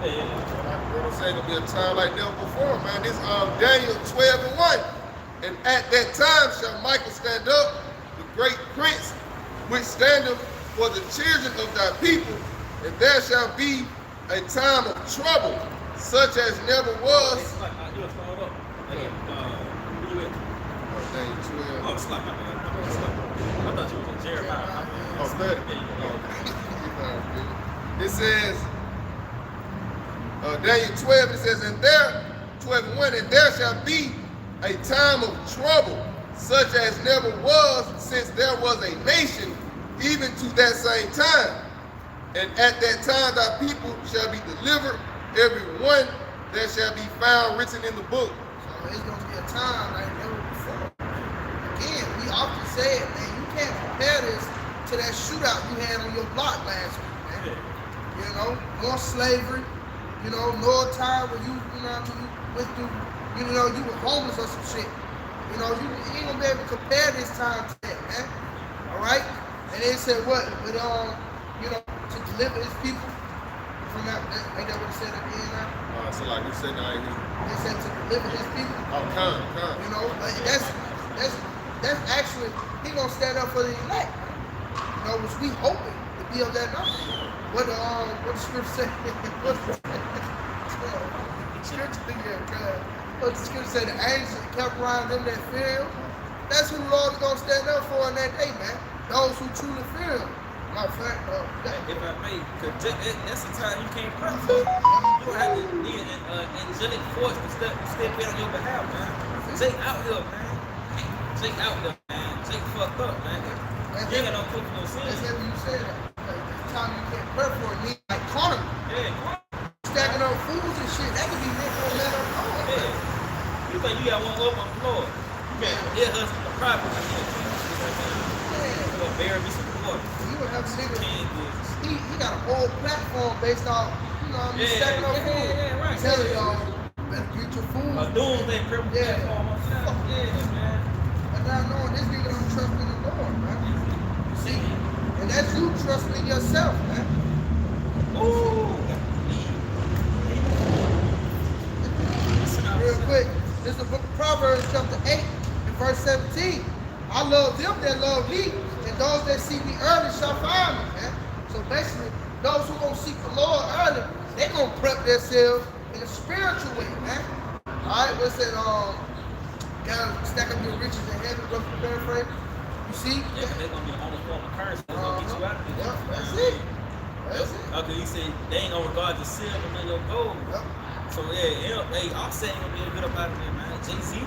It's ain't gonna be a time like never before, man. This Daniel 12:1. And at that time shall Michael stand up, the great prince, which standeth for the children of thy people, and there shall be a time of trouble, such as never was. You was thrown up. Where you at? Daniel 12. Oh, slap my bad. I thought you was in Jeremiah. Oh, 30. It says, Daniel 12, it says, and there, 12:1, and there shall be a time of trouble, such as never was since there was a nation, even to that same time. And at that time thy people shall be delivered, every one that shall be found written in the book. So it's going to be a time like never before. Again, we often say it, man, you can't compare this to that shootout you had on your block last week, man. You know, more slavery, you know, no time when you know, you went through, you know, you were homeless or some shit. You know, you ain't gonna be able to compare this time to that, man. All right? And they said what? But you know, to deliver his people from that. Ain't that what it said at the end now? So like we said now, They said to deliver his people. oh, come. You know, like that's actually he gonna stand up for the elect. You know, which we hoping to be of that number. What the scripture say? What the scripture say? The angels kept around them that fear him. That's who the Lord is gonna stand up for in that day, man. Those who truly fear him. My friend, if I may, because that's the time you can't pray for. You don't have to need an angelic force to step in on your behalf, man. Jake out here, man. Jake out here, man. Jake fucked up, man. You ain't got no cook no sin. that's what you said. Like, the time you can't pray for it, need like carnal. Yeah, Stacking up fools and shit. That could be meant for a man of God. yeah. You think you got one up on the floor. You got ear husband the property. You gonna bury me some water. You would have niggas. Can't do this. He got a whole platform based off, you know what I mean, stacking up food. right. Telling y'all, better get your food. A doomsday criminal platform on top. Yeah, man. And now knowing this nigga don't trust in the Lord, man. See? And that's you trusting in yourself, man. Ooh. Real quick, this is the book of Proverbs, chapter 8, and verse 17. I love them that love me, and those that seek me early shall find me, man. So basically, those who gonna seek the Lord early, they gonna prep themselves in a spiritual way, man. Alright, what's that? Gotta stack up your riches in heaven, roughly paraphrase. You see? Yeah, but they're gonna be on the form of curse. They're gonna get you out of this. Yep, that's it. That's it. Okay, you say they ain't gonna regard the silver and your gold. Yep. So yeah, hey, Offset ain't gonna be able to get up out of there, man. Jay-Z, you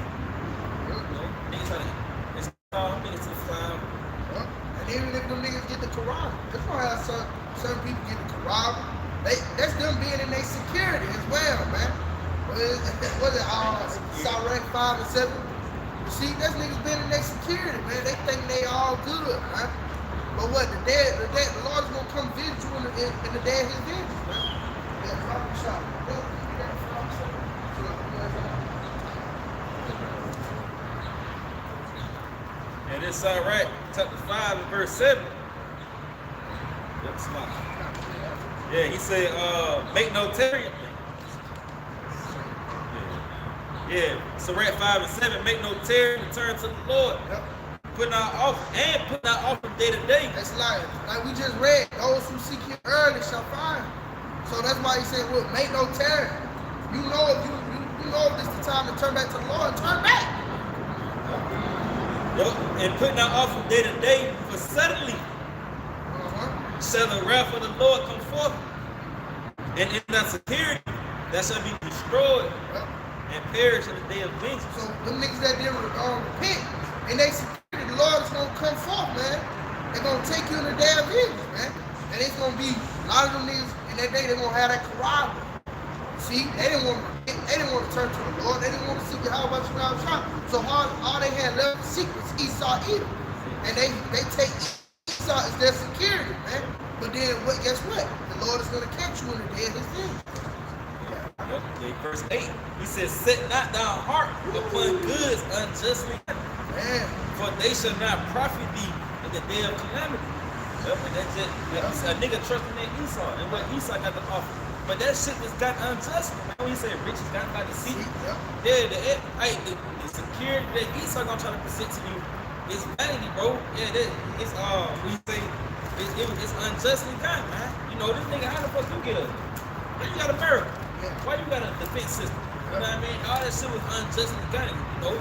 know, niggas try to install them niggas to the cloud. Yep. And even if them niggas get the Quran, that's why how certain people get the Quran. That's them being in their security as well, man. What is it, Sirach 5 and 7? You see, that's niggas being in their security, man. They think they all good, man. But what, the Lord's gonna come visit you in the day of his vengeance, man. Yeah, probably shot. And it's Sirach chapter 5 and verse 7. Yep, smart. Yeah, he said, make no tarrying. Yeah, Sirach 5 and 7, make no tarrying, return to the Lord. Yep. Putting our offering day to day. That's like we just read, those who seek him early shall find him. So that's why he said, well, make no tarrying. You know if you know if this is the time to turn back to the Lord, turn back. Yep. And putting our offering day to day, for suddenly shall the wrath of the Lord come forth, and in that security that shall be destroyed and perish in the day of vengeance. So them niggas that didn't repent, and they security, the Lord is gonna come forth, man. They're gonna take you in the day of vengeance, man. And it's gonna be a lot of them niggas in that day. They're gonna have that corral. See, they didn't want to turn to the Lord. They didn't want to seek how about you now shop. So all they had left to seek was Esau Edom, and they take Esau as their security, man. But then guess what? The Lord is gonna catch you in the day of his vengeance. Yep. Verse 8, he says, set not thine heart upon goods unjustly, Man. for they shall not profit thee in the day of calamity. Yep. And that's just a nigga trusting in Esau and what Esau got to offer. But that shit was got unjustly, man. When he said riches got by the sea, yeah, the security that Esau gonna try to present to you is vanity, bro. Yeah, it's we say it's unjustly done, man. You know, this nigga, how the fuck you get up? Why you got a America? Why you got a defense system? You know what I mean? All that shit was unjustly done, you know.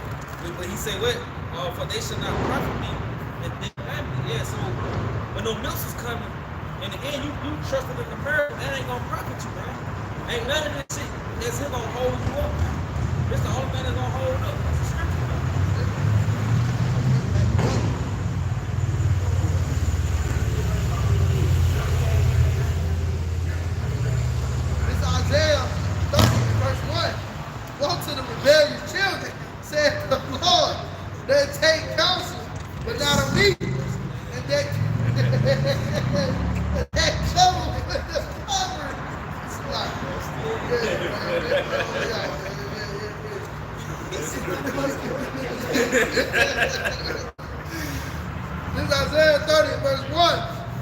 But he said what? For they should not profit me and then calamity. Yeah, so when no milks is coming, in the end you trusted in America, that ain't gonna profit you, man. Ain't none of this shit that's here gonna hold you up, man. This the only thing that's gonna hold up. That's the scripture, man. It's Isaiah 30, verse 1. Woe to the rebellious children, said the Lord, they take counsel, but not of me. And they trouble with the covering. It's like, This is Isaiah 30, verse 1.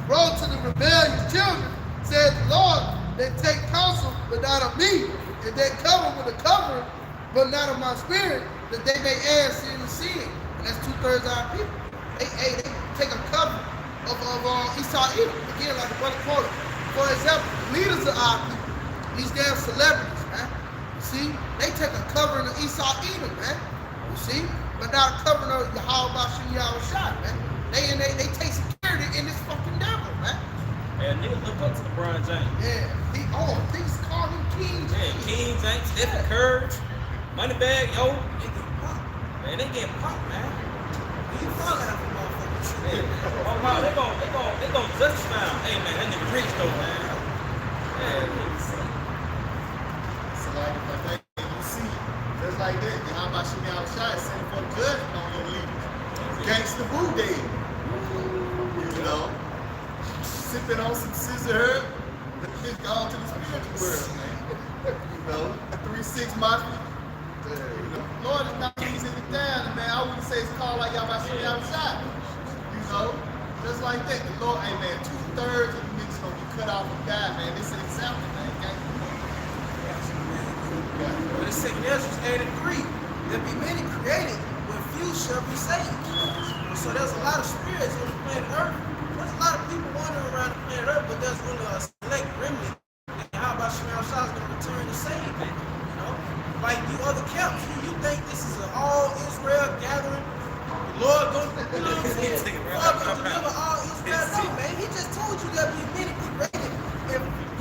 Woe to the rebellious children, said the Lord, they take counsel, but not of me. And they cover with a covering, but not of my spirit, that they may add sin to sin. And that's 2/3 of our people. They take a cover of Esau Edom. Again, like the brother quoted. For example, leaders of our people, these damn celebrities, man. You see, they take a covering of Esau Edom, man. You see, but not a covering of Yahweh Shah, man. They take security in this fucking devil, man. And niggas look up to LeBron James. Yeah, things call him King Yeah, James. King James, Stephen Curry, Moneybag, yo, they getting popped. Man, they getting popped, man. You falling out of motherfucking shit. Yeah. Oh, wow, they gon' justify him. Hey, man, that nigga rich, though, man. Yeah, nigga see. So like if I think you see, just like that, then how about Shimmy outside sending for judgment on your leaders? Gangsta Boo Day. You know? Sipping on some scissor herb, it's gone to the spiritual world, man. You know, the 3-6 mafia. You know, Lord is not easing it down, and man, I wouldn't say it's called like y'all about to be outside. You know, just like that. The Lord, hey man, 2/3 of the niggas gonna be cut off and die, man. This is an example, man. Okay? But the second Ezra 8:3, there be many created, but few shall be saved. So there's a lot of spirits on the planet Earth. There's a lot of people wandering around the planet Earth, but there's only a select remnant. And how about Shemel Shah is going to return to save it? You know, like you other camps, you think this is an all Israel gathering? The Lord going to, you know what I'm saying? God going to deliver all Israel? No, man. He just told you there'll be many created,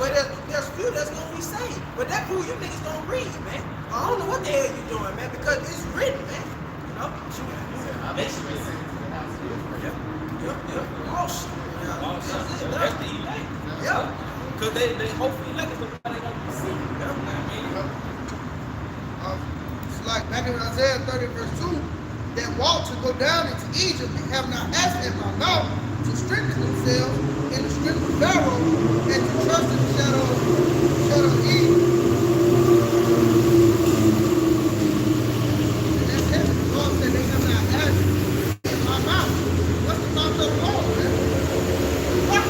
but there's few that's going to be saved. But that prove you niggas don't read, man. I don't know what the hell you doing, man, because it's written, man. You know, Oh, shit. That's the elect. Yeah. Because they hopefully elect is the one they gonna see. Yeah, I mean. It's like back in Isaiah 30, verse 2, that walk to go down into Egypt and have not asked in my mouth to strengthen themselves in the strength of Pharaoh and to trust in the shadow of Egypt. And that's heavy. The Lord said they have not asked in my mouth. What's the mouth of the Lord, man? What?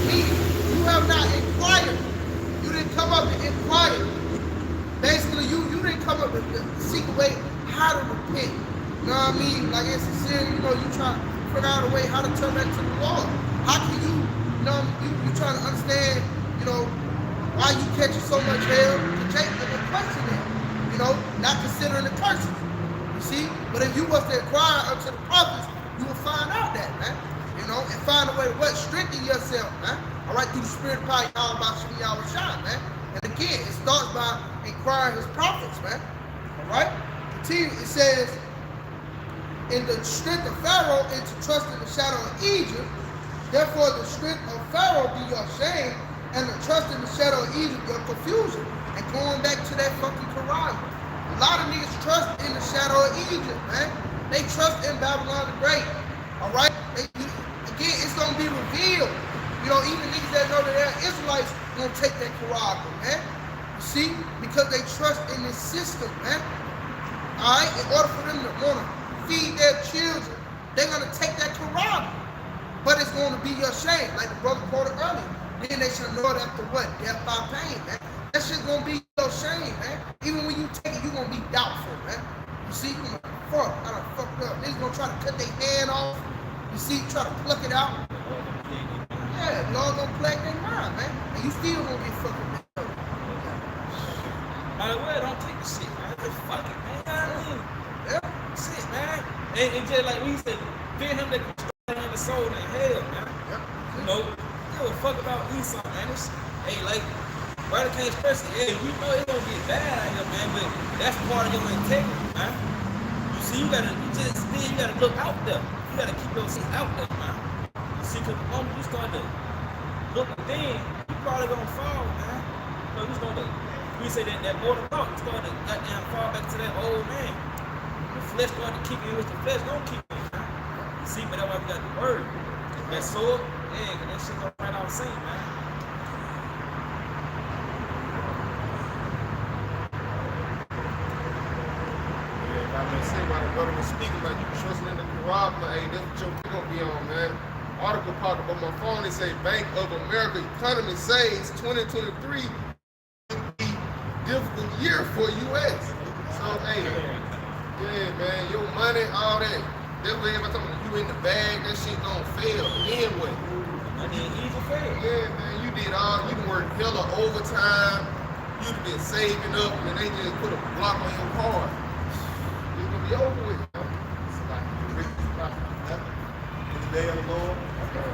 Meaning, you have not inquired. You didn't come up and inquire. Basically, you didn't come up and seek a way how to repent. You know what I mean? Like in sincerity, you try to figure out a way how to turn back to the Lord. How can you trying to understand, why you catching so much hell? The question is, not considering the curses. You see? But if you was to inquire unto the prophets, you will find out that, man. And find a way to what? Strengthen yourself, man. All right, through the spirit of power, y'all about Yahweh Shah, man. And again, it starts by inquiring his prophets, man. All right? Continue, it says, in the strength of Pharaoh and to trust in the shadow of Egypt, therefore the strength of Pharaoh be your shame, and the trust in the shadow of Egypt your confusion. And going back to that fucking Quran, a lot of niggas trust in the shadow of Egypt, man. They trust in Babylon the Great. All right? Again, it's going to be revealed. Even niggas that know that they're Israelites going to take that Quran, man. You see? Because they trust in this system, man. All right? In order for them to want to feed their children, they're going to take that Quran. But it's going to be your shame, like the brother quoted earlier. Then they shall know it after what? Death by pain, man. That shit's going to be your shame, man. Even when you take it, you're going to be doubtful, man. You see? You're going to fuck. I done fucked up. Niggas going to try to cut their hand off. You see? Try to pluck it out. Yeah, the Lord going to plague their mind, man. And you still going to be fucking big. Might as well don't take the shit, man. Just fuck it, man. You know what I mean? Yeah. Shit, man. And just like we said, fear him that in the soul in hell, man. Yep. Give a fuck about Esau, man. Hey, like, Brother can't express it. Yeah, we know it's gonna get bad out here, man, but that's part of your integrity, man. You see, you gotta look out there. You gotta keep yourself out there, man. You see, cause the moment you start to look within, you probably gonna fall, man. You know, you start to, we say that mortal thought, you start to goddamn fall back to that old man. The flesh started to kick in, which the flesh gonna kick in, man. You see, but that's why we got the word. That sword, yeah, cause that shit gonna right out scene, man. I mean, say while the brother was speaking about you trusting in the Quran, but hey, that's what your video gonna be on, man. Article popped up on my phone. It say Bank of America economy says 2023 will be difficult year for U.S. So hey, yeah, man, your money, all that. That's what everybody talking about. You in the bag, that shit gonna fail. Anyway. Money ain't easy to fail. Yeah, man, you did worked hella overtime. You've been saving up, and they just put a block on your card. It's gonna be over with. In the day of the Lord,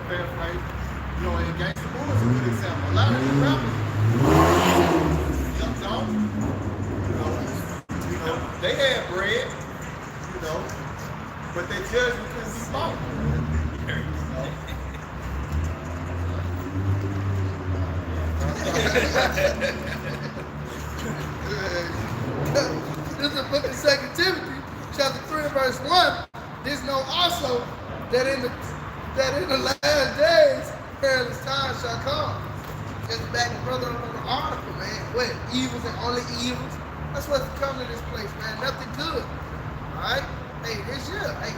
fair fight. You know, in Gangsta Boo is a good example. A lot of these rappers, young dogs, you know, they had bread, you know, but they judged because he bought. This is the book of 2 Timothy, chapter 3, verse 1. This know also that in the last days perilous times shall come. Just back the brother on the article, man. What? Evils and only evils. That's what's coming to this place, man. Nothing good. Alright? Hey, this year, hey,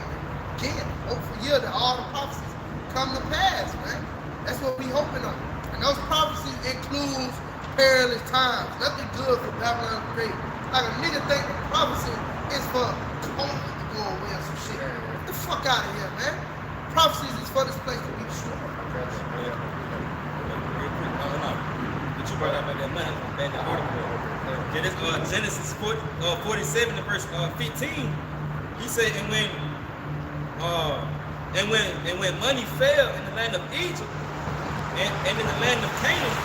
again, hopeful year that all the prophecies come to pass, man. That's what we hoping on. And those prophecies includes perilous times. Nothing good for Babylon the Great. Like a nigga think the prophecy is for COVID to go away or some shit. Get the fuck out of here, man. Prophecies is for this place to be destroyed. Real quick, but you brought up about that money from back in the article. Yeah, this Genesis 47 and verse 15. He said, and when money fell in the land of Egypt and in the land of Canaan,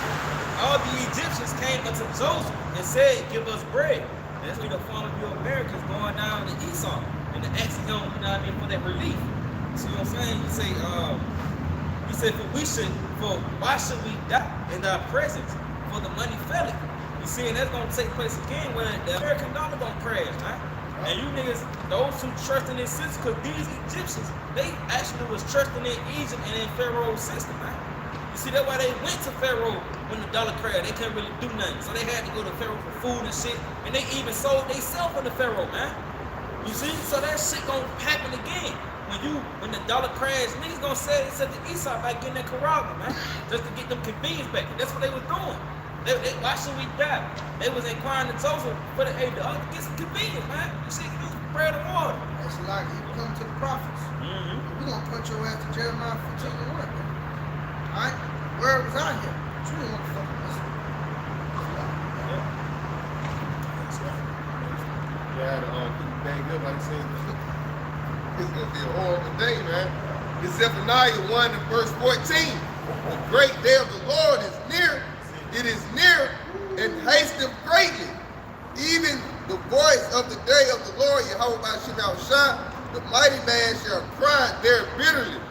all the Egyptians came unto Joseph and said, "Give us bread." And that's where the farmer of Americans going down to Esau and to asking him, you know what I mean, for that relief. See what I'm saying? He said, for why should we die in thy presence? For the money fell it. You see, and that's gonna take place again when the American dollar gonna crash, man. And you niggas, those who trust in this system, because these Egyptians, they actually was trusting in Egypt and in Pharaoh's system, man. You see, that's why they went to Pharaoh when the dollar crashed. They couldn't really do nothing. So they had to go to Pharaoh for food and shit. And they even sold themselves into Pharaoh, man. You see? So that shit gonna happen again. When the dollar crashed, niggas gonna set the Esau back in that corral, man. Just to get them convenience back. That's what they was doing. Why should we die? They was inquiring to Joseph for the get some convenience, man. This shit can bread and water. That's like he come to the prophets. Mm-hmm. We're gonna punch your ass to Jeremiah 15 and 1, man. Alright? Word was out here. But you didn't want to fucking listen. Yeah, keep it banged up, like I said. It's gonna be a horrible day, man. It's Zephaniah 1 and verse 14. The great day of the Lord is near. It is near and hasteth greatly. Even the voice of the day of the Lord, Yahweh Bashim Shah, the mighty man shall cry there bitterly.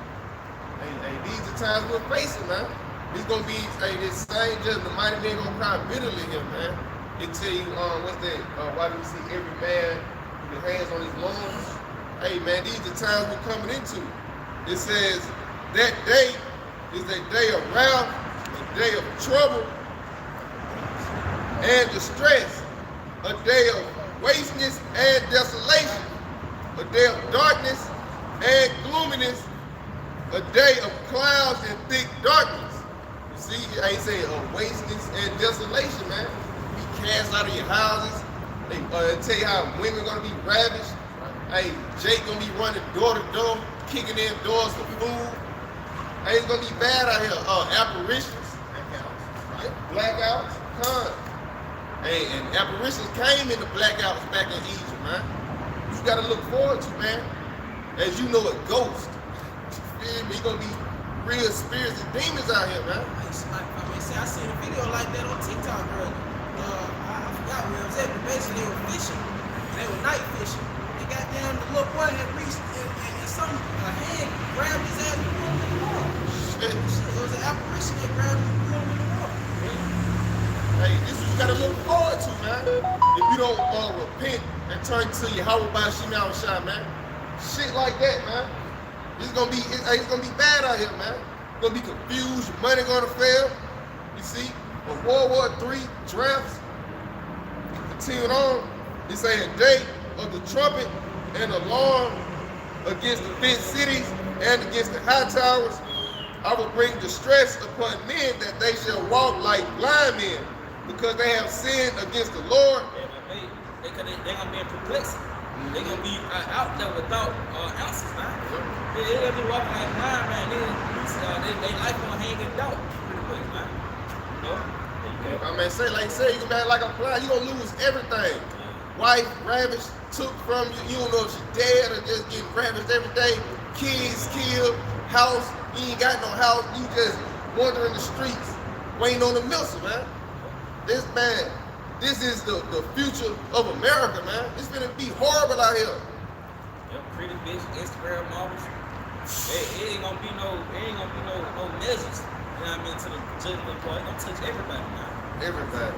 Hey, these are times we're facing, man. It's gonna be this same judgment. The mighty man gonna cry bitterly here, man. It tell you, what's that? Why do we see every man with his hands on his loins? Hey, man, these are times we're coming into. It says that day is a day of wrath, a day of trouble and distress, a day of wasteness and desolation, a day of darkness and gloominess, a day of clouds and thick darkness. You see, I say of wasteness and desolation, man. Be cast out of your houses. They tell you how women gonna be ravished. Hey, Jake gonna be running door to door, kicking in doors for food. Hey, it's gonna be bad out here. Apparitions, blackouts, Hey, and apparitions came in the blackouts back in Egypt, man. You gotta look forward to, man. As you know, a ghost. You feel me? Gonna be real spirits and demons out here, man. Like, I seen a video like that on TikTok earlier. I forgot where it was at, but basically they were fishing. And they were night fishing. They got down, the little boy had reached, and a hand grabbed his ass and pulled him in the water. Shit. It was an apparition that grabbed him and pulled him in the water. Hey, this is what you gotta look forward to, man. If you don't repent and turn to Yahweh by Shema Shai, man. Shit like that, man. It's gonna be bad out here, man. You're gonna be confused, your money gonna fail. You see, a World War III drafts continuing on. It's a day of the trumpet and alarm against the fenced cities and against the high towers. I will bring distress upon men that they shall walk like blind men, because they have sinned against the Lord. They're gonna be in perplexity. They're gonna be out there without answers, man. They're gonna be walking like blind, man. They life gonna hang in doubt pretty quick, man. You know? I mean, you gonna be like a blind, you gonna lose everything. Wife ravished, took from you. You don't know if she's dead or just getting ravished every day. Kids killed, house, you ain't got no house. You just wandering the streets, waiting on the missile, man. This is the future of America, man. It's gonna be horrible out here. Them pretty bitch Instagram models. It ain't gonna be no measures. You know what I mean? To the judgment part, it's gonna touch everybody now. Everybody.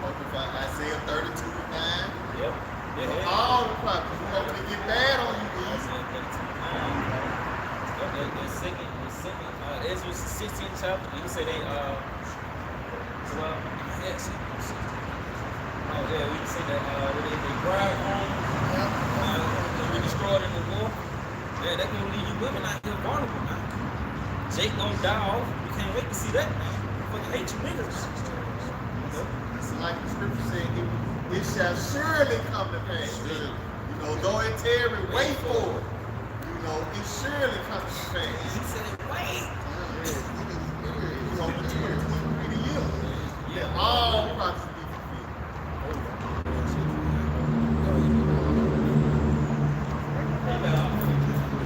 Isaiah 32:9. Yep. Yeah. All the prophets. We're hoping to get bad on you, guys. The second, Ezra 16th chapter. You say they yes. Oh yeah, we can say that they bride home, they be destroyed in the war. Yeah, that gonna leave you women out here vulnerable, man. Jake gonna die off. You can't wait to see that, man. Fucking hate you niggas. It's like the scripture said, it shall surely come to pass. You know, though it tarry, wait for it. You know, it surely comes to pass. He said, wait. It's on the 20 years. Yeah, all prophets be fulfilled.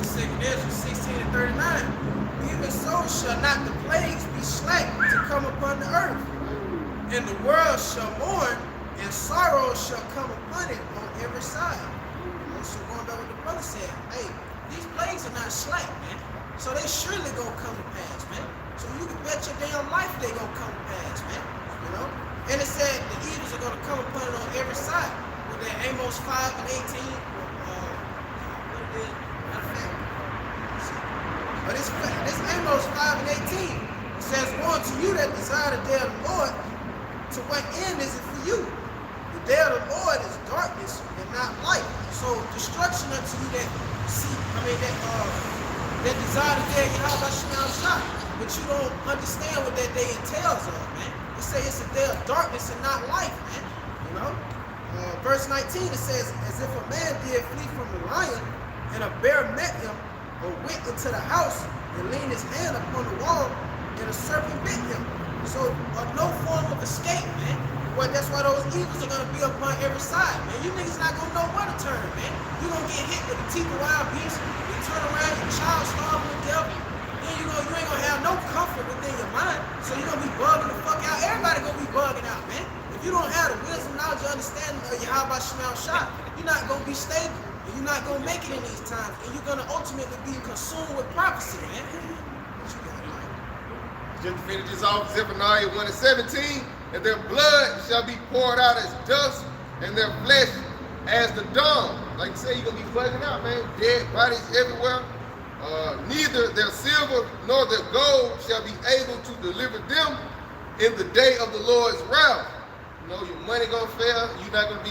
Second Ezra 16:39. Even so shall not the plagues be slack to come upon the earth, and the world shall mourn, and sorrow shall come upon it on every side. So going back what the brother said, hey, these plagues are not slack, man. So they surely gonna come to pass, man. So you can bet your damn life they gonna come to pass, man. You know? And it said the evils are gonna come upon it on every side. With that Amos 5:18, what it is, matter of fact. But this Amos 5:18 says, "Woe unto you that desire the day of the Lord, to what end is it for you? The day of the Lord is darkness and not light." So destruction unto you that that desire the day of Yahweh Shema Shai, but you don't understand what that day entails of, man. It says it's a day of darkness and not light, man. You know? Verse 19, it says, "As if a man did flee from the lion, and a bear met him, or went into the house and leaned his hand upon the wall, and a serpent bit him." So no form of escape, man. Well, that's why those evils are gonna be upon every side, man. You niggas not gonna know where to turn, man. You gonna get hit with the teeth of wild beasts. You turn around, your child starving to death. Then you ain't gonna have no comfort within your mind. So you're gonna be bugging the fuck out. Everybody gonna be bugging out, man. If you don't have the wisdom, knowledge, or understanding of Yahweh Shema Shai, you're not gonna be stable. You're not gonna make it in these times, and you're gonna ultimately be consumed with prophecy, man. What you got, man? Just to finish this off, Zephaniah 1:17, "And their blood shall be poured out as dust, and their flesh as the dung." Like you say, you're gonna be bugging out, man. Dead bodies everywhere. Neither their silver nor their gold shall be able to deliver them in the day of the Lord's wrath. You know, your money gonna fail. You're not gonna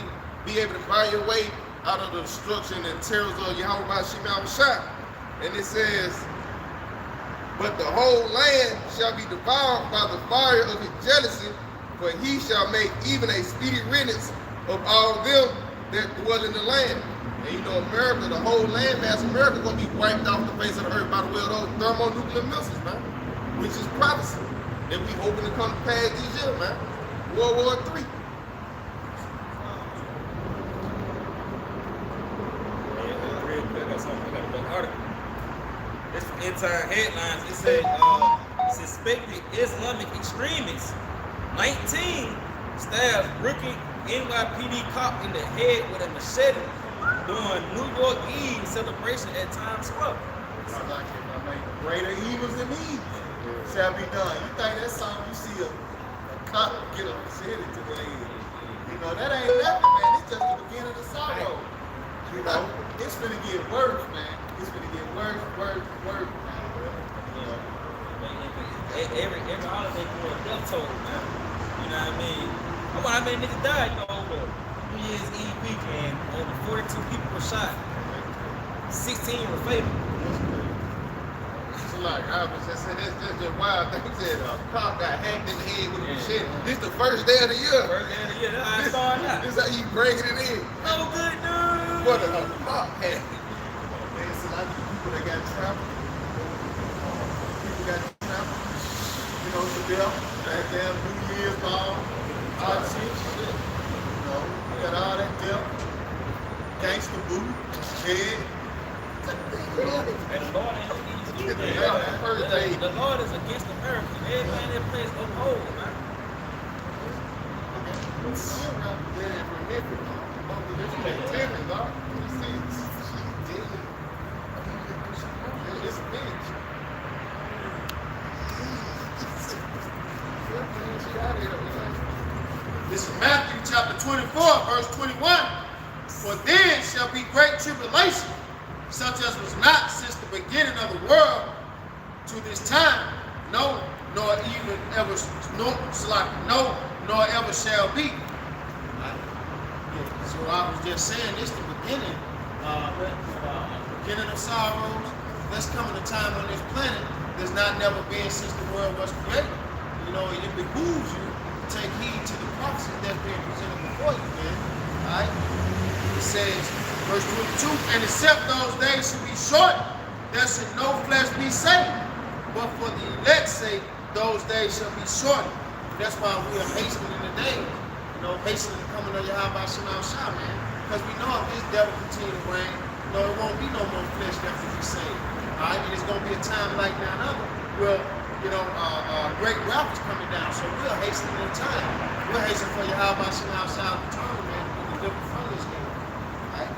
be able to buy your way out of the destruction and terrors of Yahweh by Shema Shai. And it says, "But the whole land shall be devoured by the fire of his jealousy, for he shall make even a speedy riddance of all them that dwell in the land." And you know, America, the whole landmass of America, gonna be wiped off the face of the earth by the way of those thermonuclear missiles, man. Which is prophecy that we hoping to come to pass this year, man. World War III. Real quick, I got a big article. This from Entire Headlines. It said suspected Islamic extremists 19 stabs rookie NYPD cop in the head with a machete during New York Eve celebration at Times Square. It's like if I make greater evils than these shall be done. You think that song, you see a cop get a machete to the head. You know, that ain't nothing, man. It's just the beginning of the sorrow. You know, it's gonna get worse, man. It's gonna get worse, man. You know. Every holiday for a death toll, man. You know what I mean? I wonder how many niggas died, you know, over New Year's Eve weekend. Over 42 people were shot. 16 were fatal. It's like, I was just saying, that's just wild. They said a cop got hacked in the head with a machete. This the first day of the year. First day of the year, that's how it started out. This how you bringing it in. No good news. What a cop hack. Man, it's like people that got trapped. People got trapped. You know, to them, that damn New Year's ball, all that shit. You know, we got all that death. Gangster boot, head. And the Lord ain't against you. Yeah, The Lord is against America. Everything that plays uphold, man. This is Matthew chapter 24, verse 21. For then shall be great tribulation, such as was not since the beginning of the world to this time, no, nor even ever, nor ever shall be. So I was just saying this the beginning, beginning of sorrows. There's coming a time on this planet there's not never been since the world was created. You know, it behooves you to take heed to the prophecies that's being presented before you, man. All right? It says, verse 22, and except those days should be short, there should no flesh be saved. But for the elect's sake, those days shall be shortened. That's why we are hastening the day. You know, hastening the coming of Yahweh Shalom Shah, man. Because we know if this devil continue to reign, no, it won't be no more flesh that will be saved. All right? And it's going to be a time like none other. Well, you know, great wrath is coming down. So we're hastening the time. We're hastening for Yahweh Shalom Shah's return, man, to be delivered from this game. Right?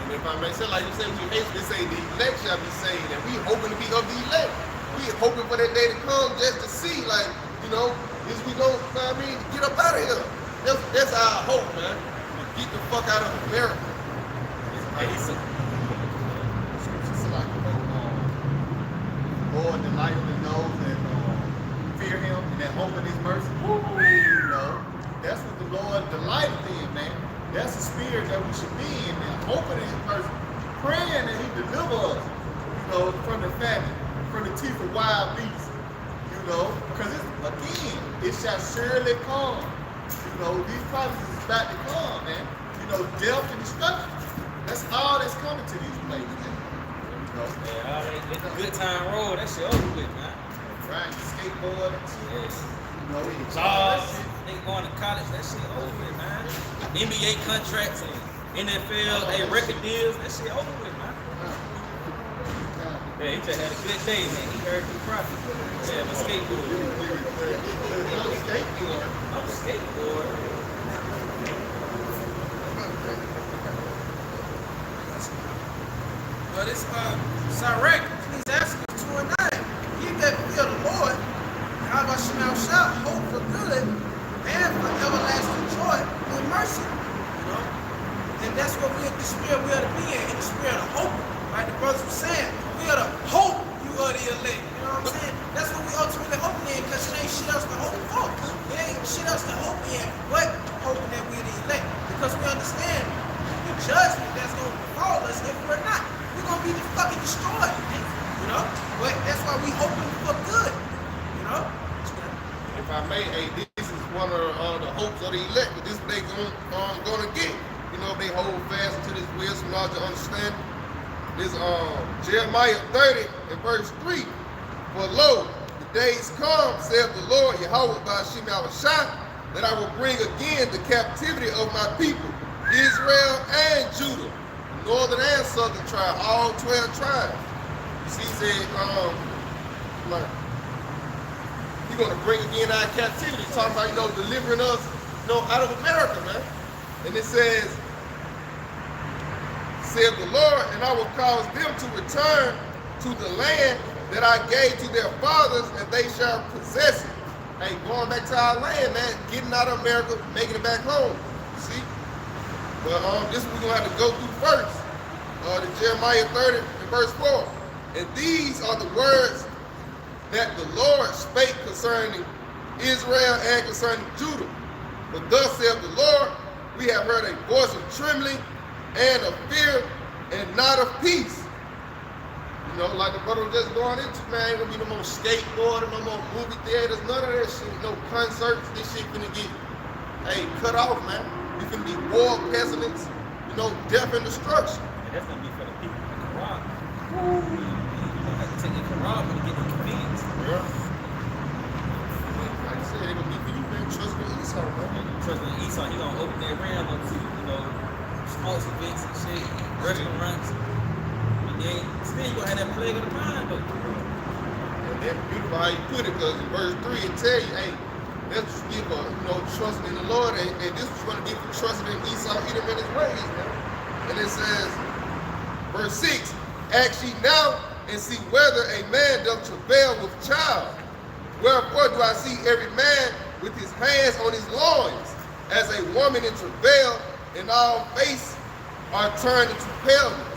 And if I may say, like you said, we hate to say the elect shall be saved, and we hoping to be of the elect. We hoping for that day to come just to see, like, you know, is we go, you know what I mean, get up out of here. That's our hope, man. Get the fuck out of America. It's like, Lord, delight in those that fear him and that hope in his mercy. You know, that's what the Lord delighted in, man. That's the spirit that we should be in, man. Hoping in his mercy. Praying that he deliver us, you know, from the famine, from the teeth of wild beasts. You know, because again, it shall surely come. You know, these prophecies is about to come, man. You know, death and destruction. That's all that's coming to these places, man. You know? Yeah, all that good time road, that shit over with, man. Riding skateboard. Yes. You know, Jobs, nigga going to college, that shit over with, man. NBA contracts and NFL, record deals, that shit over with, man. Yeah, he just had a good day, man. He heard the prophet. Yeah, my skateboard. I'm a skateboard. But it's Sirach, Ecclesiastes 2 and 9. He that fear the Lord, how about Shemal Shah, hope for good, and for everlasting joy and mercy. You know? And that's what the spirit we ought to be in the spirit of hope. Like the brothers were saying, we ought to hope you are the elect. You know what I'm saying? That's what we ultimately hoping in, because it ain't shit else to hope for. It ain't shit else to hope in, but hoping that we're the elect. Because we understand the judgment that's going to befall us if we're not. We're going to be fucking destroyed. You know? But that's why we hoping for good. You know? If I may, hey, this is one of the hopes of the elect, but this is what they gonna get. You know, if they hold fast to this wisdom, knowledge, and understanding. This Jeremiah 30 and verse 3. For lo, the days come, saith the Lord, Yahweh by Shemal Shah, that I will bring again the captivity of my people, Israel and Judah, northern and southern tribe, all 12 tribes. You see, he said, like, He's going to bring again our captivity. Talking about, delivering us, out of America, man. And it says the Lord, and I will cause them to return to the land that I gave to their fathers, and they shall possess it. Hey, going back to our land, man, getting out of America, making it back home. You see? But this we're going to have to go through first. The Jeremiah 30 and verse 4. And these are the words that the Lord spake concerning Israel and concerning Judah. But thus saith the Lord, we have heard a voice of trembling and of fear and not of peace. Like the brother was just going into, man, ain't gonna be no more skateboarding, no more movie theaters, none of that shit, no concerts. This shit finna get, cut off, man. We finna be war, pestilence, death and destruction. And that's gonna be for the people in the Quran. You don't have to take the Quran to get the convenience. Yeah. Like I said, it gonna be for you, man. Trust in Esau, man. Trust in Esau, he gonna open that ram up to, sports events and shit, restaurants. Still you gonna have that plague of the mind though. And that's beautiful how you put it, because in verse 3 it tell you, that's what you give trusting in the Lord, and this was gonna give you trusting in Esau, Edom, and his ways, man. And it says, verse 6, ask ye now and see whether a man doth travail with child. Wherefore do I see every man with his hands on his loins, as a woman in travail, and all face are turned into paleness.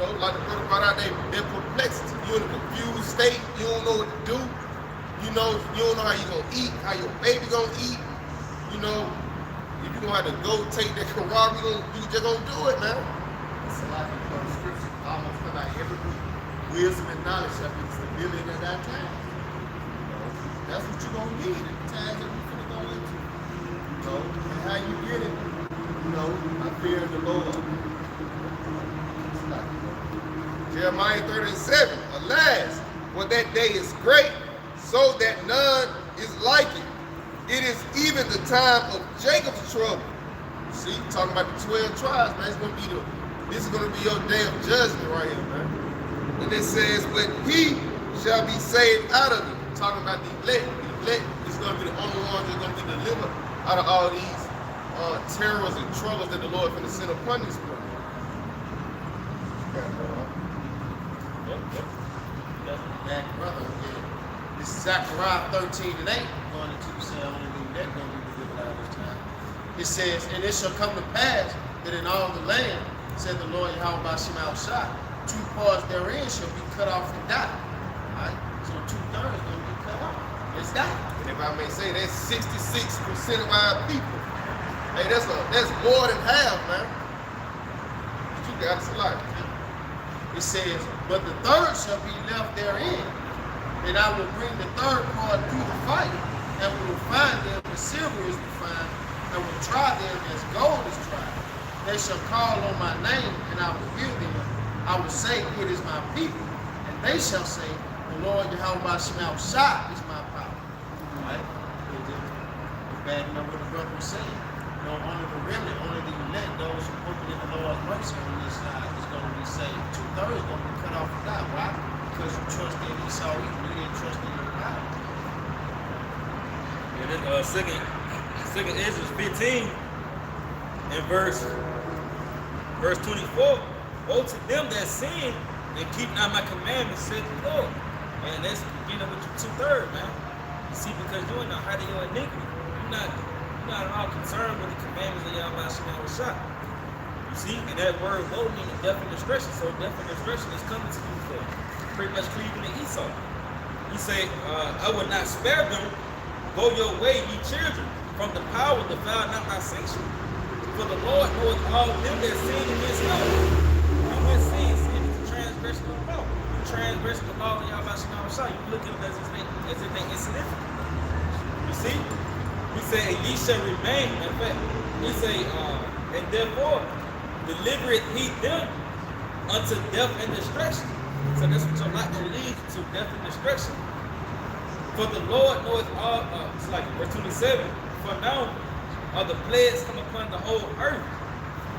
Like the brother brought out their perplexity. You're in a confused state. You don't know what to do. You don't know how you're going to eat, how your baby going to eat. If you're going to have to go take that Quran, you just going to do it, man. It's a lot of scripture. Almost come out every week. Wisdom and knowledge shall be stability at that time. That's what you're going to need at the times that we're going to go into. And how you get it, I fear the Lord. Jeremiah 37, alas, for that day is great, so that none is like it. It is even the time of Jacob's trouble. See, talking about the 12 tribes, man. This is gonna be your day of judgment right here, man. And it says, but he shall be saved out of it. Talking about the elect. The elect is gonna be the only ones that's gonna be delivered out of all these terrors and troubles that the Lord is gonna send upon this people. That brother, this is Zechariah 13 and 8, going into the cell, and that going to be delivered out of this time. It says, and it shall come to pass that in all the land, said the Lord Yahweh by Shema Shah, 2 parts therein shall be cut off and die. All right? So 2/3 going to be cut off. Let's die. And if I may say, that's 66% of our people. Hey, that's more than half, man. But you got a lot. It says, but the third shall be left therein, and I will bring the third part through the fire, and will refine them as silver is refined, and will try them as gold is tried. They shall call on my name, and I will hear them. I will say, it is my people, and they shall say, the Lord Yahweh Shema Shah is my power. Right? Backing up what the brother was saying. Only the remnant, only the elect, those who hope in the Lord's mercy on this side is going to be saved. 2/3 going to be cut off and die. Why? Because you trust in Esau, you didn't trust in your power. And then second Ezra 15 and verse 24. Woe to them that sin and keep not my commandments, said the Lord. And that's beginning with your 2/3, man. You see, because you're in the height of your iniquity. You're not at all concerned with the commandments of Yahweh Shema Shah. You see, and that word woe means death and destruction. So death and destruction is coming to you for pretty much cleaving to Esau. He say, I will not spare them. Go your way, ye children, from the power defile not my sanctuary. For the Lord knoweth all them that sin against him. And when sin is the transgression of the law. You transgress the law of Yahweh Shema Shah. You look at them as if they insignificant. You see? He said, and ye shall remain. In fact, he say, and therefore delivereth he them unto death and destruction. So that's what your life will lead to, death and destruction. For the Lord knoweth all, it's like verse 27, for now are the plagues come upon the whole earth,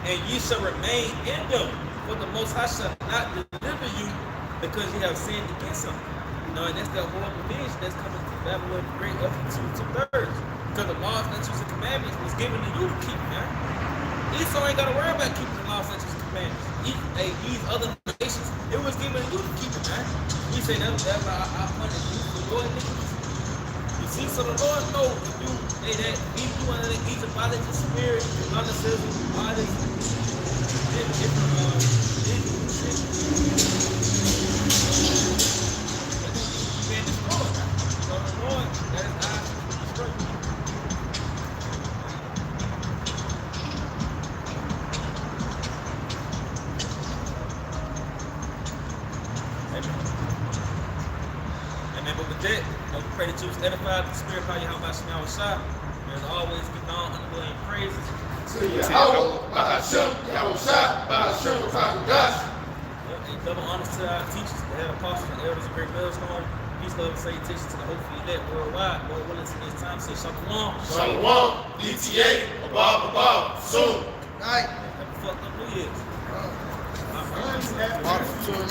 and ye shall remain in them, for the Most High shall not deliver you because you have sinned against him. And that's that horrible vision that's coming to Babylon the Great up to 2/3. Because the laws, statutes, and commandments was given to you to keep, man. Esau ain't got to worry about keeping the laws, statutes, and commandments. These other nations, it was given to you to keep it, man. We say that's why I punish you for your iniquities. You see, so the Lord knows if you under the Egyptology spirit, Catholicism, all this different being destroyed. So the Lord, that is our destruction. Amen. But with that, we pray that you was edified, the spirit power, how much now was shot. And as always, give all unbelieving praises. To Yahweh, Bahashem, Yahushua, Bahashem, Rahadash. And double honors to our teachers, the head apostles and elders of Great Millstone. Peace, love, and salutation to the hopefully elect worldwide. Lord willing, to this time, say shalom. Shalom, DTA, Abab, soon. Night. Happy fucked up New Year's. Happy.